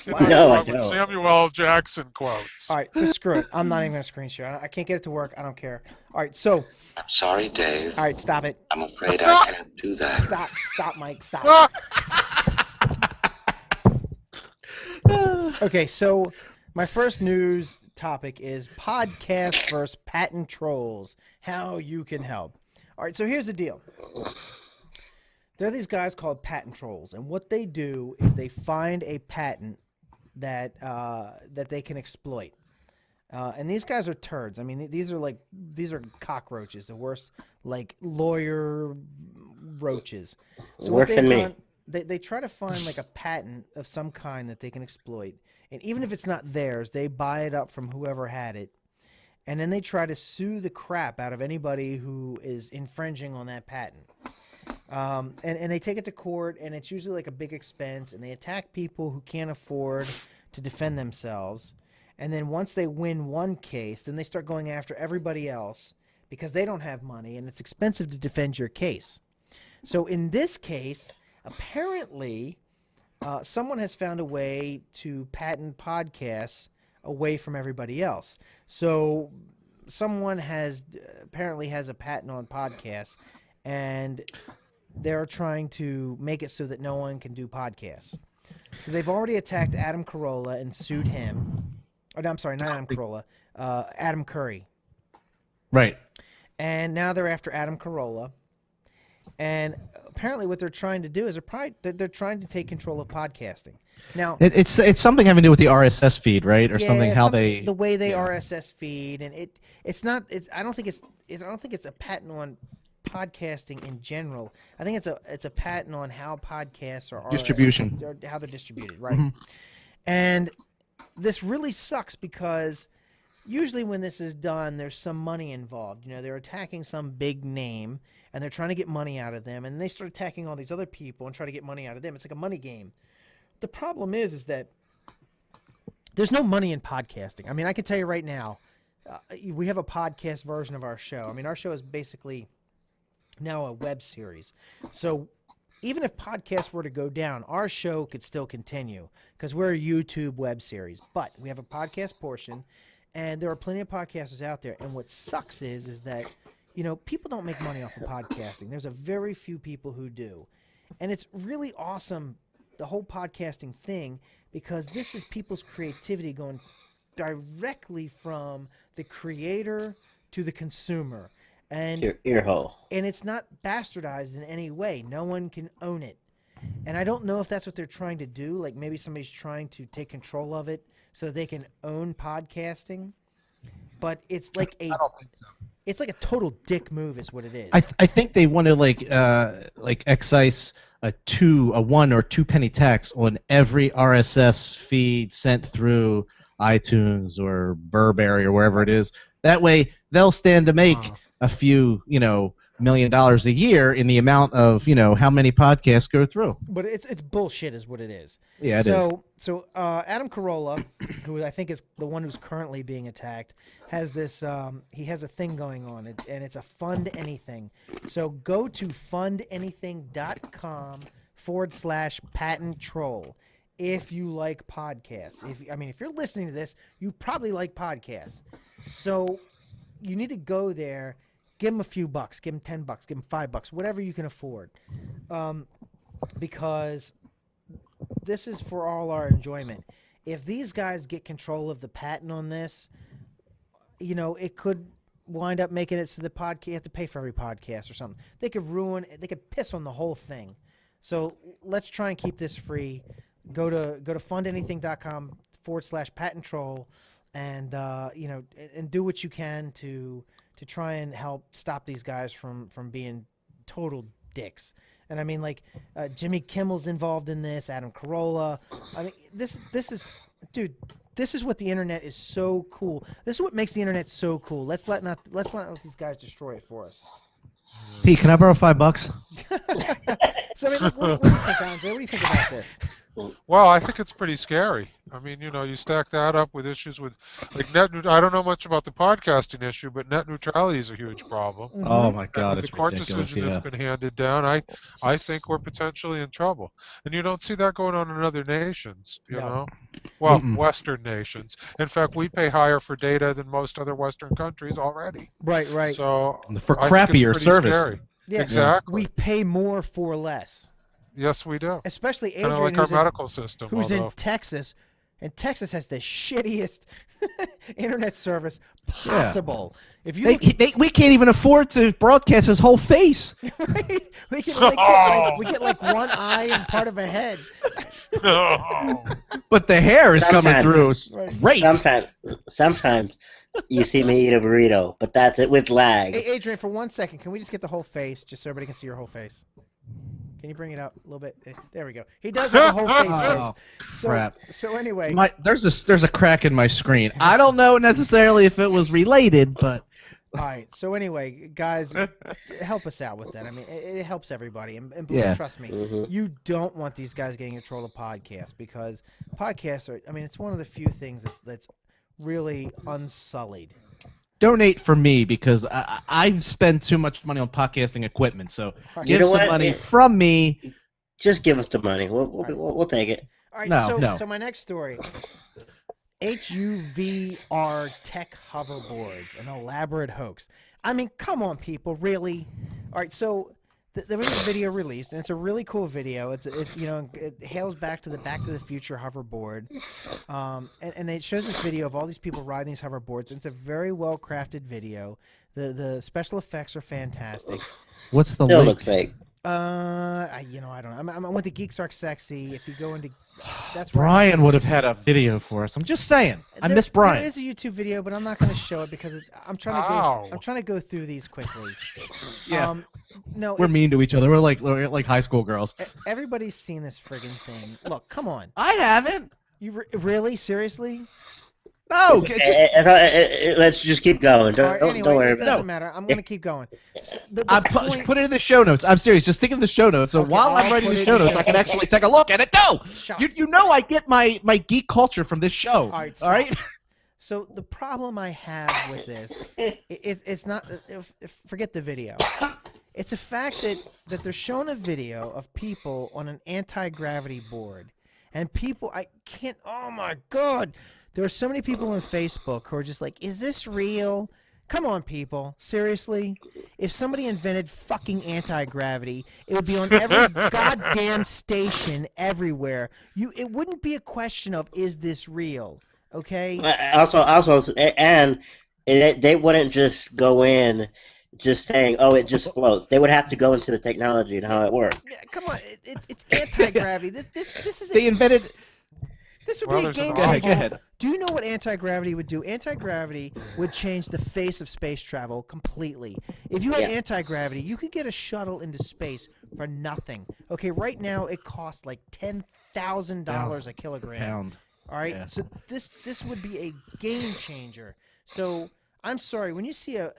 No, I With don't. Samuel L. Jackson quotes. All right, so screw it. I'm not even gonna screen share. I can't get it to work. I don't care. All right, so I'm sorry, Dave. all right, stop it. I'm afraid I can't do that. Stop, Mike. Stop. Okay, so my first news topic is podcast versus patent trolls. How you can help. All right, so here's the deal. There are these guys called patent trolls, and what they do is they find a patent that that they can exploit. And these guys are turds. I mean, these are cockroaches, the worst, like lawyer roaches. So Worse than me. They try to find like a patent of some kind that they can exploit, and even if it's not theirs, they buy it up from whoever had it, and then they try to sue the crap out of anybody who is infringing on that patent. And they take it to court, and it's usually like a big expense, and they attack people who can't afford to defend themselves. And then once they win one case, then they start going after everybody else because they don't have money, and it's expensive to defend your case. So in this case, apparently, someone has found a way to patent podcasts away from everybody else. So someone apparently has a patent on podcasts, and they're trying to make it so that no one can do podcasts. So they've already attacked Adam Carolla and sued him. Oh, no, I'm sorry, not Adam Carolla. Adam Curry. Right. And now they're after Adam Carolla. And apparently what they're trying to do is they're trying to take control of podcasting. Now It's something having to do with the RSS feed, right? Or something the way they RSS feed, and I don't think it's a patent on podcasting in general. I think it's a patent on how podcasts are distribution, or how they're distributed, right? Mm-hmm. And this really sucks because usually when this is done, there's some money involved. You know, they're attacking some big name and they're trying to get money out of them, and they start attacking all these other people and try to get money out of them. It's like a money game. The problem is that there's no money in podcasting. I mean, I can tell you right now, we have a podcast version of our show. I mean, our show is basically now a web series. So even if podcasts were to go down, our show could still continue because we're a YouTube web series. But we have a podcast portion, and there are plenty of podcasters out there. And what sucks is that, you know, people don't make money off of podcasting. There's a very few people who do. And it's really awesome, the whole podcasting thing, because this is people's creativity going directly from the creator to the consumer. And Your ear hole. And it's not bastardized in any way. No one can own it. And I don't know if that's what they're trying to do. Like maybe somebody's trying to take control of it so they can own podcasting. But it's like I don't think so. It's like a total dick move is what it is. I think they want to like excise a 1 or 2 penny tax on every RSS feed sent through iTunes or Burberry or wherever it is. That way they'll stand to make a few, $1 million a year in the amount of, how many podcasts go through. But it's bullshit is what it is. Yeah, it is. So Adam Carolla, who I think is the one who's currently being attacked, has this, he has a thing going on, and it's a Fund Anything. So go to fundanything.com/patent troll if you like podcasts. If you're listening to this, you probably like podcasts. So you need to go there, give them a few bucks, give them $10, give them $5, whatever you can afford, because this is for all our enjoyment. if these guys get control of the patent on this, it could wind up making it so the podcast, you have to pay for every podcast or something. They could piss on the whole thing. So let's try and keep this free. Go to fundanything.com/patent troll and and do what you can to try and help stop these guys from being total dicks. And I mean, like, Jimmy Kimmel's involved in this, Adam Carolla. I mean, this is, dude, this is what the internet is so cool. This is what makes the internet so cool. Let's not let these guys destroy it for us. Pete, can I borrow $5? So I mean, like, what do you think, Andre? What do you think about this? Well, I think it's pretty scary. I mean, you stack that up with issues with, like, I don't know much about the podcasting issue, but net neutrality is a huge problem. Mm-hmm. Oh my God, And with it's the court ridiculous. decision that's been handed down, I think we're potentially in trouble. And you don't see that going on in other nations, you know? Well, Western nations. In fact, we pay higher for data than most other Western countries already. Right. So for I think it's crappier pretty service. scary. Yeah, Exactly. we pay more for less. Yes, we do. Especially Kind of Adrian, like our medical system. who's in although- Texas, and Texas has the shittiest internet service possible. If you We can't even afford to broadcast his whole face. right? we get like one eye and part of a head. But the hair is coming Sometimes. through. Right. Great. Sometimes you see me eat a burrito, but that's it with lag. Hey, Adrian, for 1 second, can we just get the whole face, just so everybody can see your whole face? Can you bring it up a little bit? There we go. He does have a whole face, Oh, folks. So, crap. So anyway, There's a crack in my screen. I don't know necessarily if it was related, but all right. So anyway, guys, help us out with that. I mean, it helps everybody, and Yeah. trust me, Mhm. you don't want these guys getting control of podcasts, because podcasts are. I mean, it's one of the few things that's really unsullied. donate for me because I spend too much money on podcasting equipment. So give know some what? money from me. Just give us the money. We'll take it. All right. No. So my next story. HUVR tech hoverboards, an elaborate hoax. I mean, come on, people, really? All right, so there was a video released, and it's a really cool video. It hails back to the Back to the Future hoverboard, and it shows this video of all these people riding these hoverboards. It's a very well crafted video. The special effects are fantastic. What's the Still link? look fake. I don't know. I went to Geeks Are Sexy. If you go into, that's Brian would have had a video for us. I'm just saying. I miss Brian. There is a YouTube video, but I'm not going to show it because I'm trying to go through these quickly. Yeah. No, We're mean to each other. We're like high school girls. Everybody's seen this friggin' thing. Look, come on. I haven't. You really seriously? No, Let's just keep going. All right, Don't anyway, worry it about doesn't it. matter. I'm going to keep going. So Put it in the show notes. I'm serious. Just think of the show notes. So Okay, while I'm I'll writing put the it show in the notes, I can show actually take a look at it. No, Shut you know I get my geek culture from this show. All right, All right. So the problem I have with this it's not forget the video. It's a fact that they're showing a video of people on an anti-gravity board, and people oh my God, there are so many people on Facebook who are just like, is this real? Come on, people, seriously? If somebody invented fucking anti-gravity, it would be on every goddamn station everywhere. It wouldn't be a question of, is this real? Okay. Also, and they wouldn't just go in just saying, "Oh, it just floats." They would have to go into the technology and how it works. Yeah, come on, it's anti-gravity. This is They invented. this would Well, be a there's an game option. changer. Go ahead. Do you know what anti-gravity would do? Anti-gravity would change the face of space travel completely. If you had Yeah. anti-gravity, you could get a shuttle into space for nothing. Okay, right now it costs like $10,000 a kilogram. Pound. All right, Yeah. so this would be a game changer. So I'm sorry, when you see a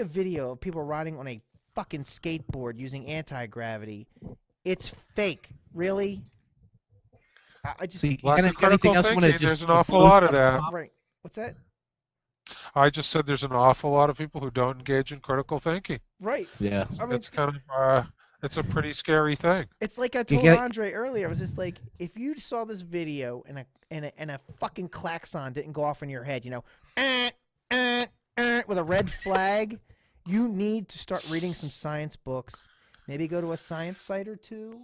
video of people riding on a fucking skateboard using anti-gravity, it's fake. Really? I just See, Lack of anything critical else you wanna thinking, just there's an awful lot of that. right. What's that? I just said there's an awful lot of people who don't engage in critical thinking. Right. Yeah. I mean, It's kind of it's a pretty scary thing. it's like I You told get it? Andre earlier. I was just like, if you saw this video and a fucking klaxon didn't go off in your head, with a red flag, you need to start reading some science books. Maybe go to a science site or two.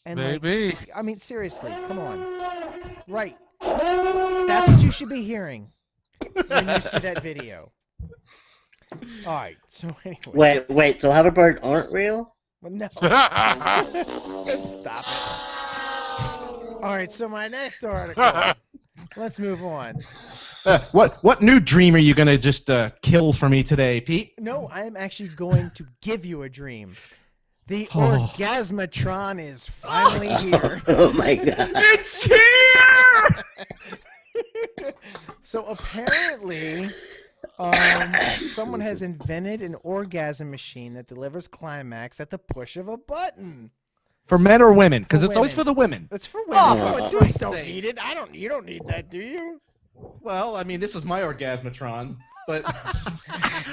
And Maybe. I mean, seriously, come on. Right. That's what you should be hearing when you see that video. All right. So anyway. Wait. So hoverboard aren't real? Well, no. Stop it. All right. So my next article. Let's move on. What new dream are you gonna just kill for me today, Pete? No, I am actually going to give you a dream. The Orgasmatron is finally here. Oh my god. It's here! So apparently, someone has invented an orgasm machine that delivers climax at the push of a button. For men or women? Because For it's always women. for the women. It's for women. Oh, Dudes for don't Christ's need it. You don't need that, do you? Well, I mean, this is my Orgasmatron, but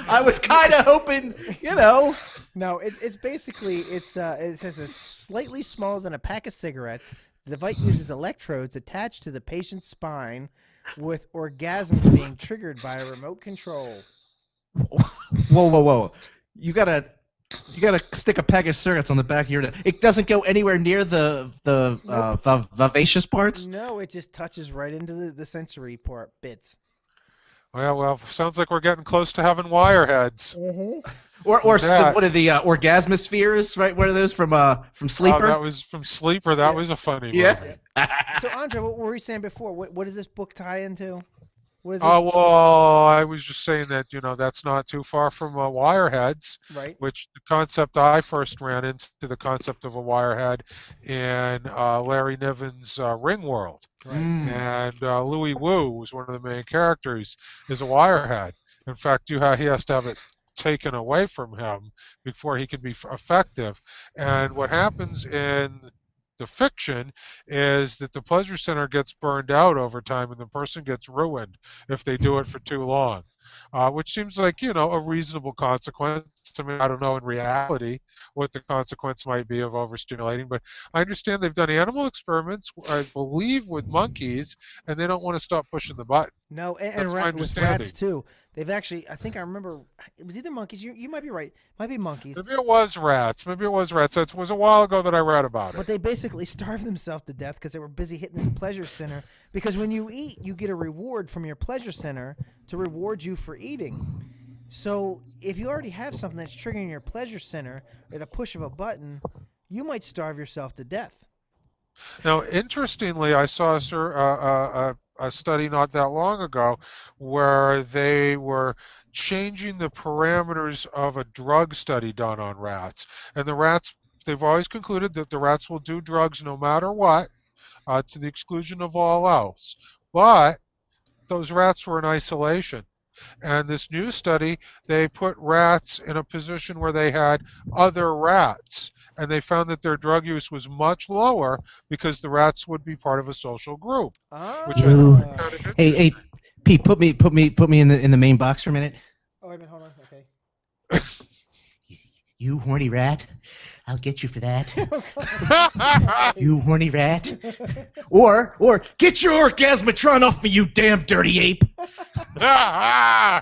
I was kind of hoping, you know. No, it's basically it has a slightly smaller than a pack of cigarettes. The device uses electrodes attached to the patient's spine, with orgasms being triggered by a remote control. Whoa! You gotta stick a pack of cigarettes on the back of your neck. It doesn't go anywhere near the vivacious parts. No, it just touches right into the sensory bits. Well, sounds like we're getting close to having wire heads. Mm-hmm. Or Yeah. what are the orgasmospheres? Right? What are those from Sleeper? That was from Sleeper. That was a funny movie. Yeah. So, Andre, what were we saying before? What does this book tie into? What is Oh, well, I was just saying that, that's not too far from Wireheads, right? which the concept I first ran into, the concept of a wirehead in Larry Niven's Ring World. Right. And Louis Wu was one of the main characters, is a wirehead. In fact, he has to have it taken away from him before he can be effective. And what happens in the fiction is that the pleasure center gets burned out over time and the person gets ruined if they do it for too long, which seems like, a reasonable consequence. I mean, I don't know in reality what the consequence might be of overstimulating, but I understand they've done animal experiments, I believe, with monkeys, and they don't want to stop pushing the button. No, and That's my with understanding. rats too. They've actually, I think I remember, it was either monkeys. You might be right. Might be monkeys. Maybe it was rats. It was a while ago that I read about But it. they basically starved themselves to death because they were busy hitting this pleasure center. Because when you eat, you get a reward from your pleasure center to reward you for eating. So if you already have something that's triggering your pleasure center at a push of a button, you might starve yourself to death. Now, interestingly, I saw a study not that long ago where they were changing the parameters of a drug study done on rats. And the rats, they've always concluded that the rats will do drugs no matter what, to the exclusion of all else. But those rats were in isolation. And this new study, they put rats in a position where they had other rats. And they found that their drug use was much lower because the rats would be part of a social group. Which I Ooh. kind of Hey, Pete, put me in the main box for a minute. Oh, wait a minute, hold on. Okay. You horny rat. I'll get you for that. You horny rat. Or get your Orgasmatron off me, you damn dirty ape. All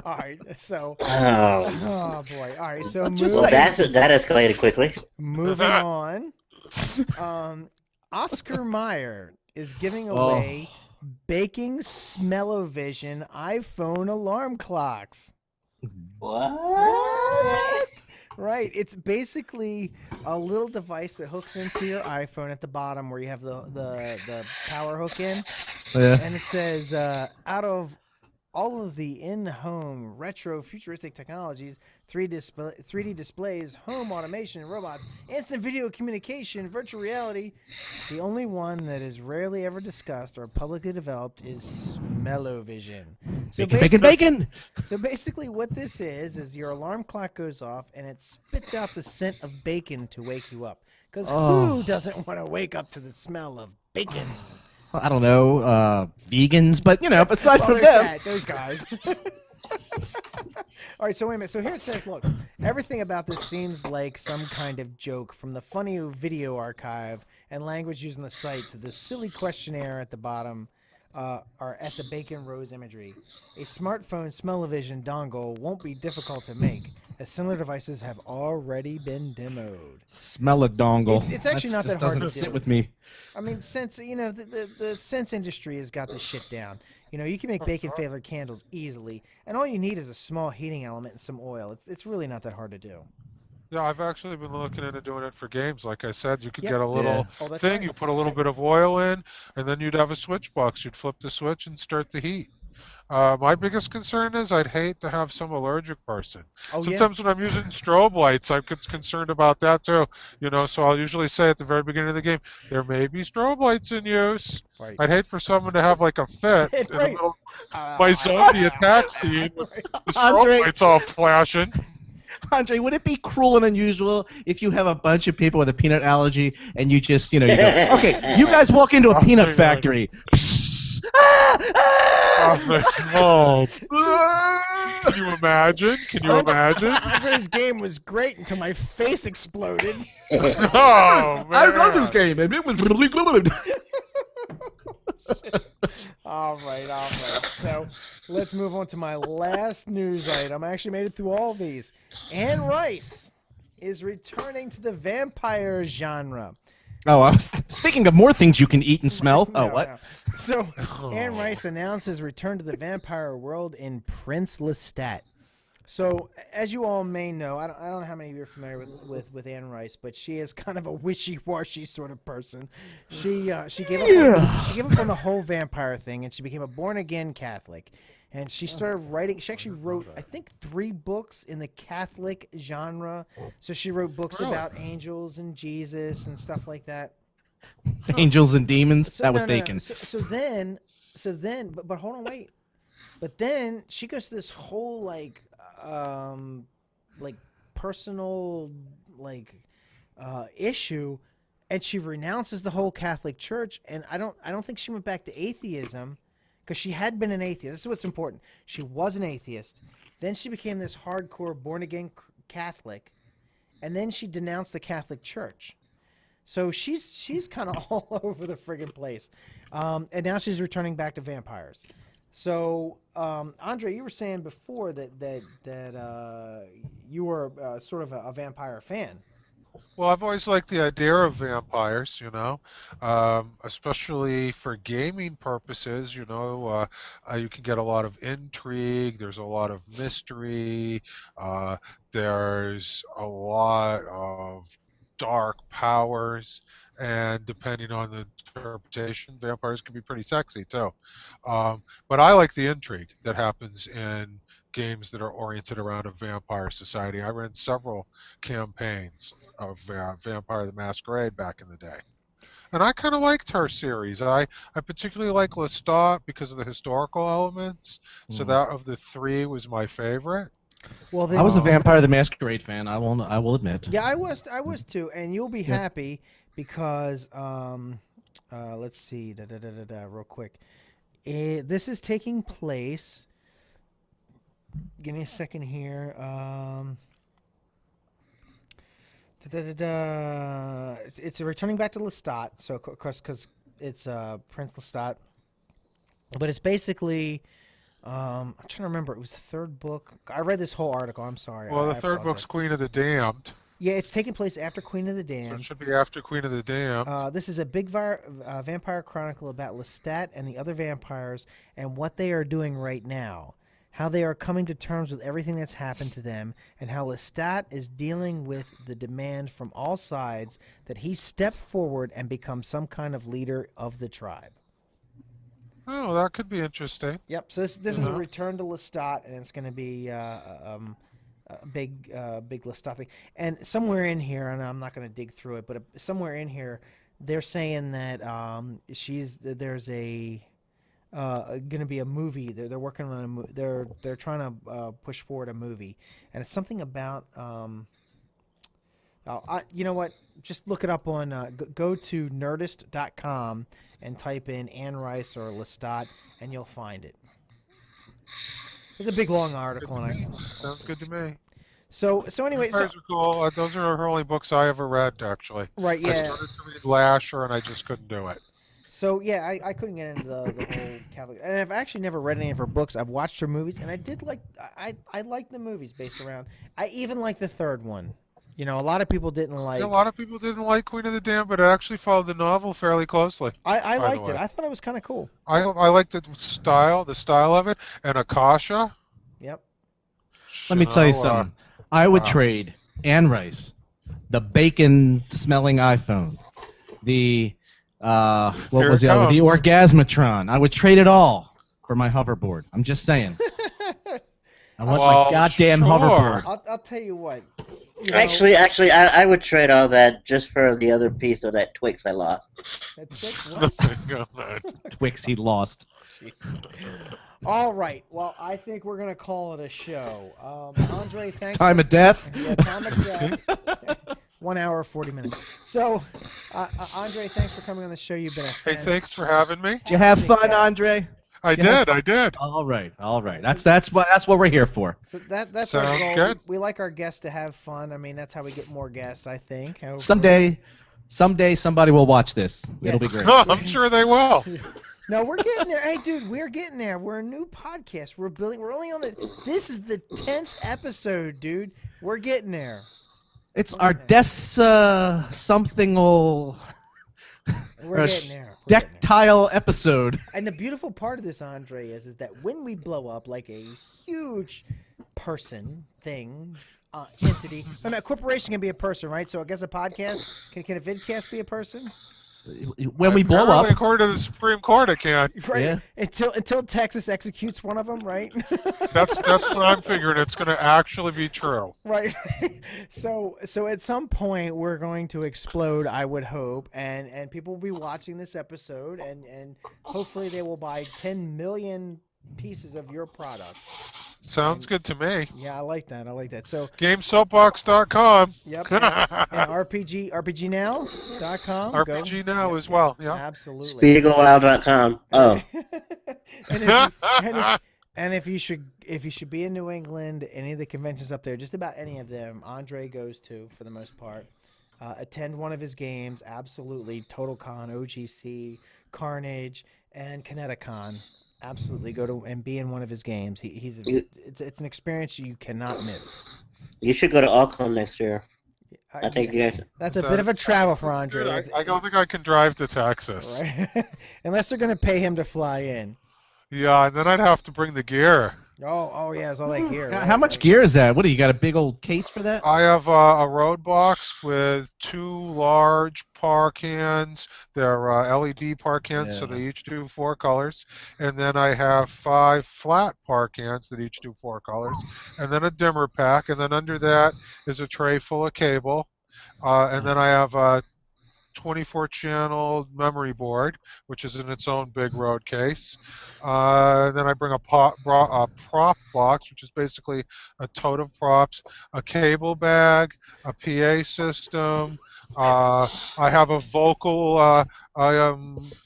right, so. Oh. Oh, boy. All right, so Well, that escalated quickly. moving on. Oscar Mayer is giving away baking smell-o-vision iPhone alarm clocks. What? Right. It's basically a little device that hooks into your iPhone at the bottom where you have the power hook in. Yeah. And it says, out of all of the in-home retro futuristic technologies, 3D displays, home automation, robots, instant video communication, virtual reality, the only one that is rarely ever discussed or publicly developed is smell-o-vision. Bacon. So basically what this is your alarm clock goes off and it spits out the scent of bacon to wake you up. Because who doesn't want to wake up to the smell of bacon? I don't know, vegans, but aside Well, from there's them. that. Those guys. All right, so wait a minute. So here it says, look, everything about this seems like some kind of joke, from the funny video archive and language used on the site to the silly questionnaire at the bottom are at the Bacon Rose imagery. A smartphone smell-o-vision dongle won't be difficult to make, as similar devices have already been demoed. Smell a dongle. It's actually not that hard to doesn't sit do. with me. I mean, since the scents industry has got this shit down. You can make bacon-flavored candles easily, and all you need is a small heating element and some oil. It's really not that hard to do. Yeah, I've actually been looking into doing it for games. Like I said, you could Yep. get a little Oh, that's thing, right. you put a little bit of oil in, and then you'd have a switch box. You'd flip the switch and start the heat. My biggest concern is I'd hate to have some allergic person. Oh, Sometimes when I'm using strobe lights, I'm concerned about that too. So I'll usually say at the very beginning of the game, there may be strobe lights in use. Right. I'd hate for someone to have like a fit in the Right. middle of my zombie attack scene with the strobe Andre. lights all flashing. Andre, would it be cruel and unusual if you have a bunch of people with a peanut allergy and you just, you go, okay, you guys walk into a peanut factory. Oh, can you imagine? Can you imagine? Andre's game was great until my face exploded. Oh, man. I love this game, and it was really good. All right. So let's move on to my last news item. I actually made it through all of these. Anne Rice is returning to the vampire genre. Oh, speaking of more things you can eat and smell. No, what? no. So Anne Rice announces return to the vampire world in Prince Lestat. So, as you all may know, I don't know how many of you are familiar with Anne Rice, but she is kind of a wishy-washy sort of person. She gave up she gave up on the whole vampire thing, and she became a born-again Catholic. And she started writing. She actually wrote, I think, 3 books in the Catholic genre. So she wrote books about angels and Jesus and stuff like that. Angels and demons. So, that was no. taken. So then, but hold on, wait. But then she goes to this whole like personal issue, and she renounces the whole Catholic Church. And I don't think she went back to atheism, because she had been an atheist. This is what's important. She was an atheist. Then she became this hardcore born again Catholic, and then she denounced the Catholic Church. So she's kind of all over the friggin' place, and now she's returning back to vampires. So, Andre, you were saying before that you were sort of a vampire fan. Well, I've always liked the idea of vampires, especially for gaming purposes. You can get a lot of intrigue. There's a lot of mystery. There's a lot of dark powers, and depending on the interpretation, vampires can be pretty sexy too. But I like the intrigue that happens in games that are oriented around a vampire society. I ran several campaigns of Vampire the Masquerade back in the day. And I kind of liked her series. I particularly like Lestat because of the historical elements. So that of the 3 was my favorite. Well, then, I was a Vampire the Masquerade fan. I will admit. Yeah, I was too, and you'll be happy because let's see, real quick. This is taking place. Give me a second here. It's returning back to Lestat, so of course because it's Prince Lestat, but it's basically. I'm trying to remember. It was the 3rd book. I read this whole article. I'm sorry. Well, the I 3rd book's Queen of the Damned. Yeah, it's taking place after Queen of the Damned. So it should be after Queen of the Damned. This is a big vampire chronicle about Lestat and the other vampires and what they are doing right now, how they are coming to terms with everything that's happened to them, and how Lestat is dealing with the demand from all sides that he step forward and become some kind of leader of the tribe. Oh, that could be interesting. Yep. So this is a return to Lestat, and it's going to be a big Lestat thing. And somewhere in here, and I'm not going to dig through it, but somewhere in here, they're saying that there's a going to be a movie. They're working on a movie. They're trying to push forward a movie, and it's something about. You know what? Just look it up on go to nerdist.com and type in Anne Rice or Lestat, and you'll find it. It's a big long article. Sounds good to me. So anyway, Vampires are cool. Those are her only books I ever read, actually. Right, yeah. I started to read Lasher, and I just couldn't do it. So yeah, I couldn't get into the whole Catholic, and I've actually never read any of her books. I've watched her movies, and I did like I like the movies based around. I even like the third one. You know, a lot of people didn't like. A lot of people didn't like Queen of the Damned, but it actually followed the novel fairly closely. I by the liked it. way. I thought it was kind of cool. I liked the style of it, and Akasha. Yep. Let me tell you know, something. I would wow. trade Anne Rice, the bacon-smelling iPhone, the what Here was it the other? The comes. Orgasmatron. I would trade it all for my hoverboard. I'm just saying. I want my goddamn sure. hoverboard. I'll tell you what. You know, Actually, I would trade all that just for the other piece of that Twix I lost. that's what? Twix he lost. Jesus. All right. Well, I think we're gonna call it a show. Andre, thanks. Time of death. Yeah, time of death. 1 hour 40 minutes. So, Andre, thanks for coming on the show. You've been a Hey, fan. thanks for having me. Did you have fun, Andre? I did. All right. That's what we're here for. So that's our Sounds goal. good. We like our guests to have fun. I mean, that's how we get more guests, I think. Someday somebody will watch this. Yeah. It'll be great. I'm sure they will. No, we're getting there. Hey, dude, we're getting there. We're a new podcast. We're building. We're only on this is the 10th episode, dude. We're getting there. It's our something-ol We're getting there. We're getting there. Dectile episode. And the beautiful part of this, Andre, is that when we blow up like a huge person, thing, entity, I mean, a corporation can be a person, right? So I guess a podcast, can a vidcast be a person? When we blow Apparently, up, according to the Supreme Court, it can. Right? Yeah. Until Texas executes one of them, right? That's what I'm figuring. It's going to actually be true. Right. So at some point we're going to explode, I would hope, and people will be watching this episode, and hopefully they will buy 10 million pieces of your product. Sounds good to me. Yeah, I like that. So GameSoapbox.com. yep, and RPGnow.com. RPG Now as well. Yeah. Absolutely. SpiegelWow.com. Oh. And if you should be in New England, any of the conventions up there, just about any of them, Andre goes to for the most part. Attend one of his games, absolutely. TotalCon, OGC, Carnage, and Kineticon. Absolutely, go to and be in one of his games. It's an experience you cannot miss. You should go to Alcon next year. I think That's a bit of a travel for Andre. I don't think I can drive to Texas. Right? Unless they're going to pay him to fly in. Yeah, and then I'd have to bring the gear. Oh yeah, it's all that gear. Right? how much gear is that? What do you got? A big old case for that? I have a road box with 2 large par cans. They're LED par cans, so they each do 4 colors. And then I have 5 flat par cans that each do 4 colors. And then a dimmer pack. And then under that is a tray full of cable. And then I have a 24-channel memory board, which is in its own big road case. Then I bring a prop box, which is basically a tote of props, a cable bag, a PA system. I have a vocal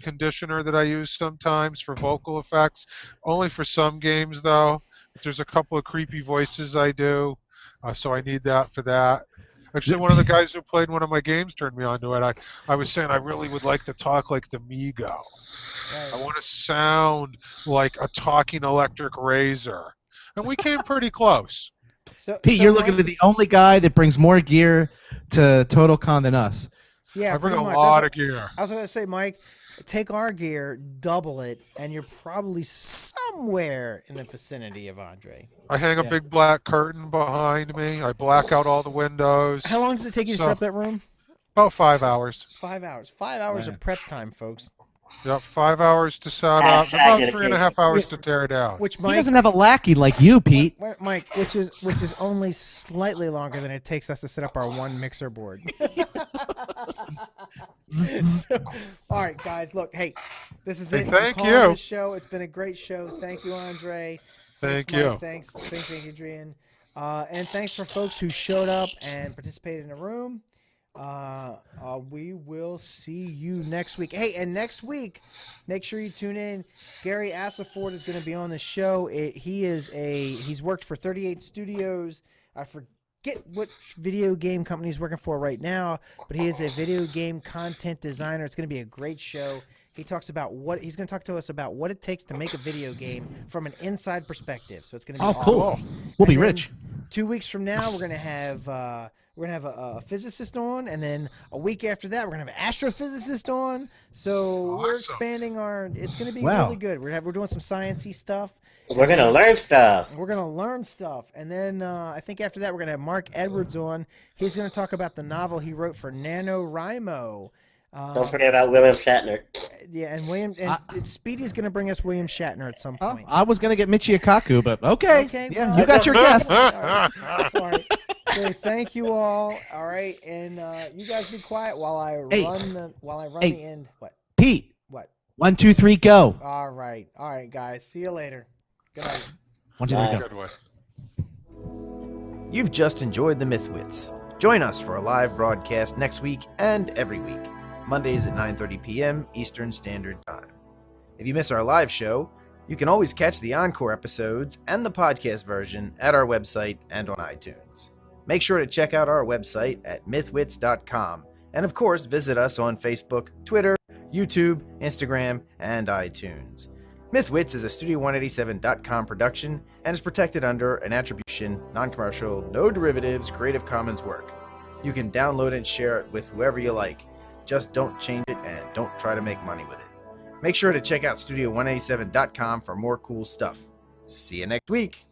conditioner that I use sometimes for vocal effects, only for some games though. There's a couple of creepy voices I do, so I need that for that. Actually, one of the guys who played one of my games turned me on to it. I was saying I really would like to talk like the Migo. Right. I want to sound like a talking electric razor. And we came pretty close. Pete, you're looking at the only guy that brings more gear to TotalCon than us. Yeah, I bring pretty a much. lot of gear. I was going to say, Mike, take our gear, double it, and you're probably somewhere in the vicinity of Andre. I hang a big black curtain behind me. I black out all the windows. How long does it take you to set up that room? About 5 hours. 5 hours. 5 hours of prep time, folks. Yep, 5 hours to set up. About 3.5 hours to tear down. Which He Mike doesn't have a lackey like you, Pete. Mike, which is only slightly longer than it takes us to set up our one mixer board. All right, guys, look, hey, this is it. Thank I'm calling you. this show. It's been a great show. Thank you, Andre. Thank Mike. you. Thanks, Adrian. And thanks for folks who showed up and participated in the room. We will see you next week. Hey, and next week, make sure you tune in. Gary Assaford is going to be on the show. He's worked for 38 Studios. I forget what video game company he's working for right now, but he is a video game content designer. It's going to be a great show. He talks about he's going to talk to us about what it takes to make a video game from an inside perspective. So it's going to be Oh, cool. awesome. We'll be And then rich. 2 weeks from now, we're going to have a physicist on, and then a week after that, we're going to have an astrophysicist on. So we're Awesome. expanding it's going to be Wow. really good. We're doing some sciencey stuff. We're gonna learn stuff. We're going to learn stuff. And then I think after that, we're going to have Mark Edwards on. He's going to talk about the novel he wrote for NaNoWriMo. Don't forget about William Shatner. Yeah, and Speedy's going to bring us William Shatner at some Oh, point. I was gonna get Michio Kaku, but okay. Yeah, well, you got your guess. All right. So thank you all. All right, and you guys be quiet while I run the end. What? Pete. What? 1, 2, 3, go. All right, guys. See you later. Good night. 1, 2, 3, go. Good one. You've just enjoyed the MythWits. Join us for a live broadcast next week and every week, Mondays at 9:30 p.m. Eastern Standard Time. If you miss our live show, you can always catch the encore episodes and the podcast version at our website and on iTunes. Make sure to check out our website at mythwits.com, and of course visit us on Facebook, Twitter, YouTube, Instagram, and iTunes. MythWits is a Studio187.com production and is protected under an attribution, non-commercial, no derivatives, Creative Commons work. You can download and share it with whoever you like. Just don't change it and don't try to make money with it. Make sure to check out Studio187.com for more cool stuff. See you next week.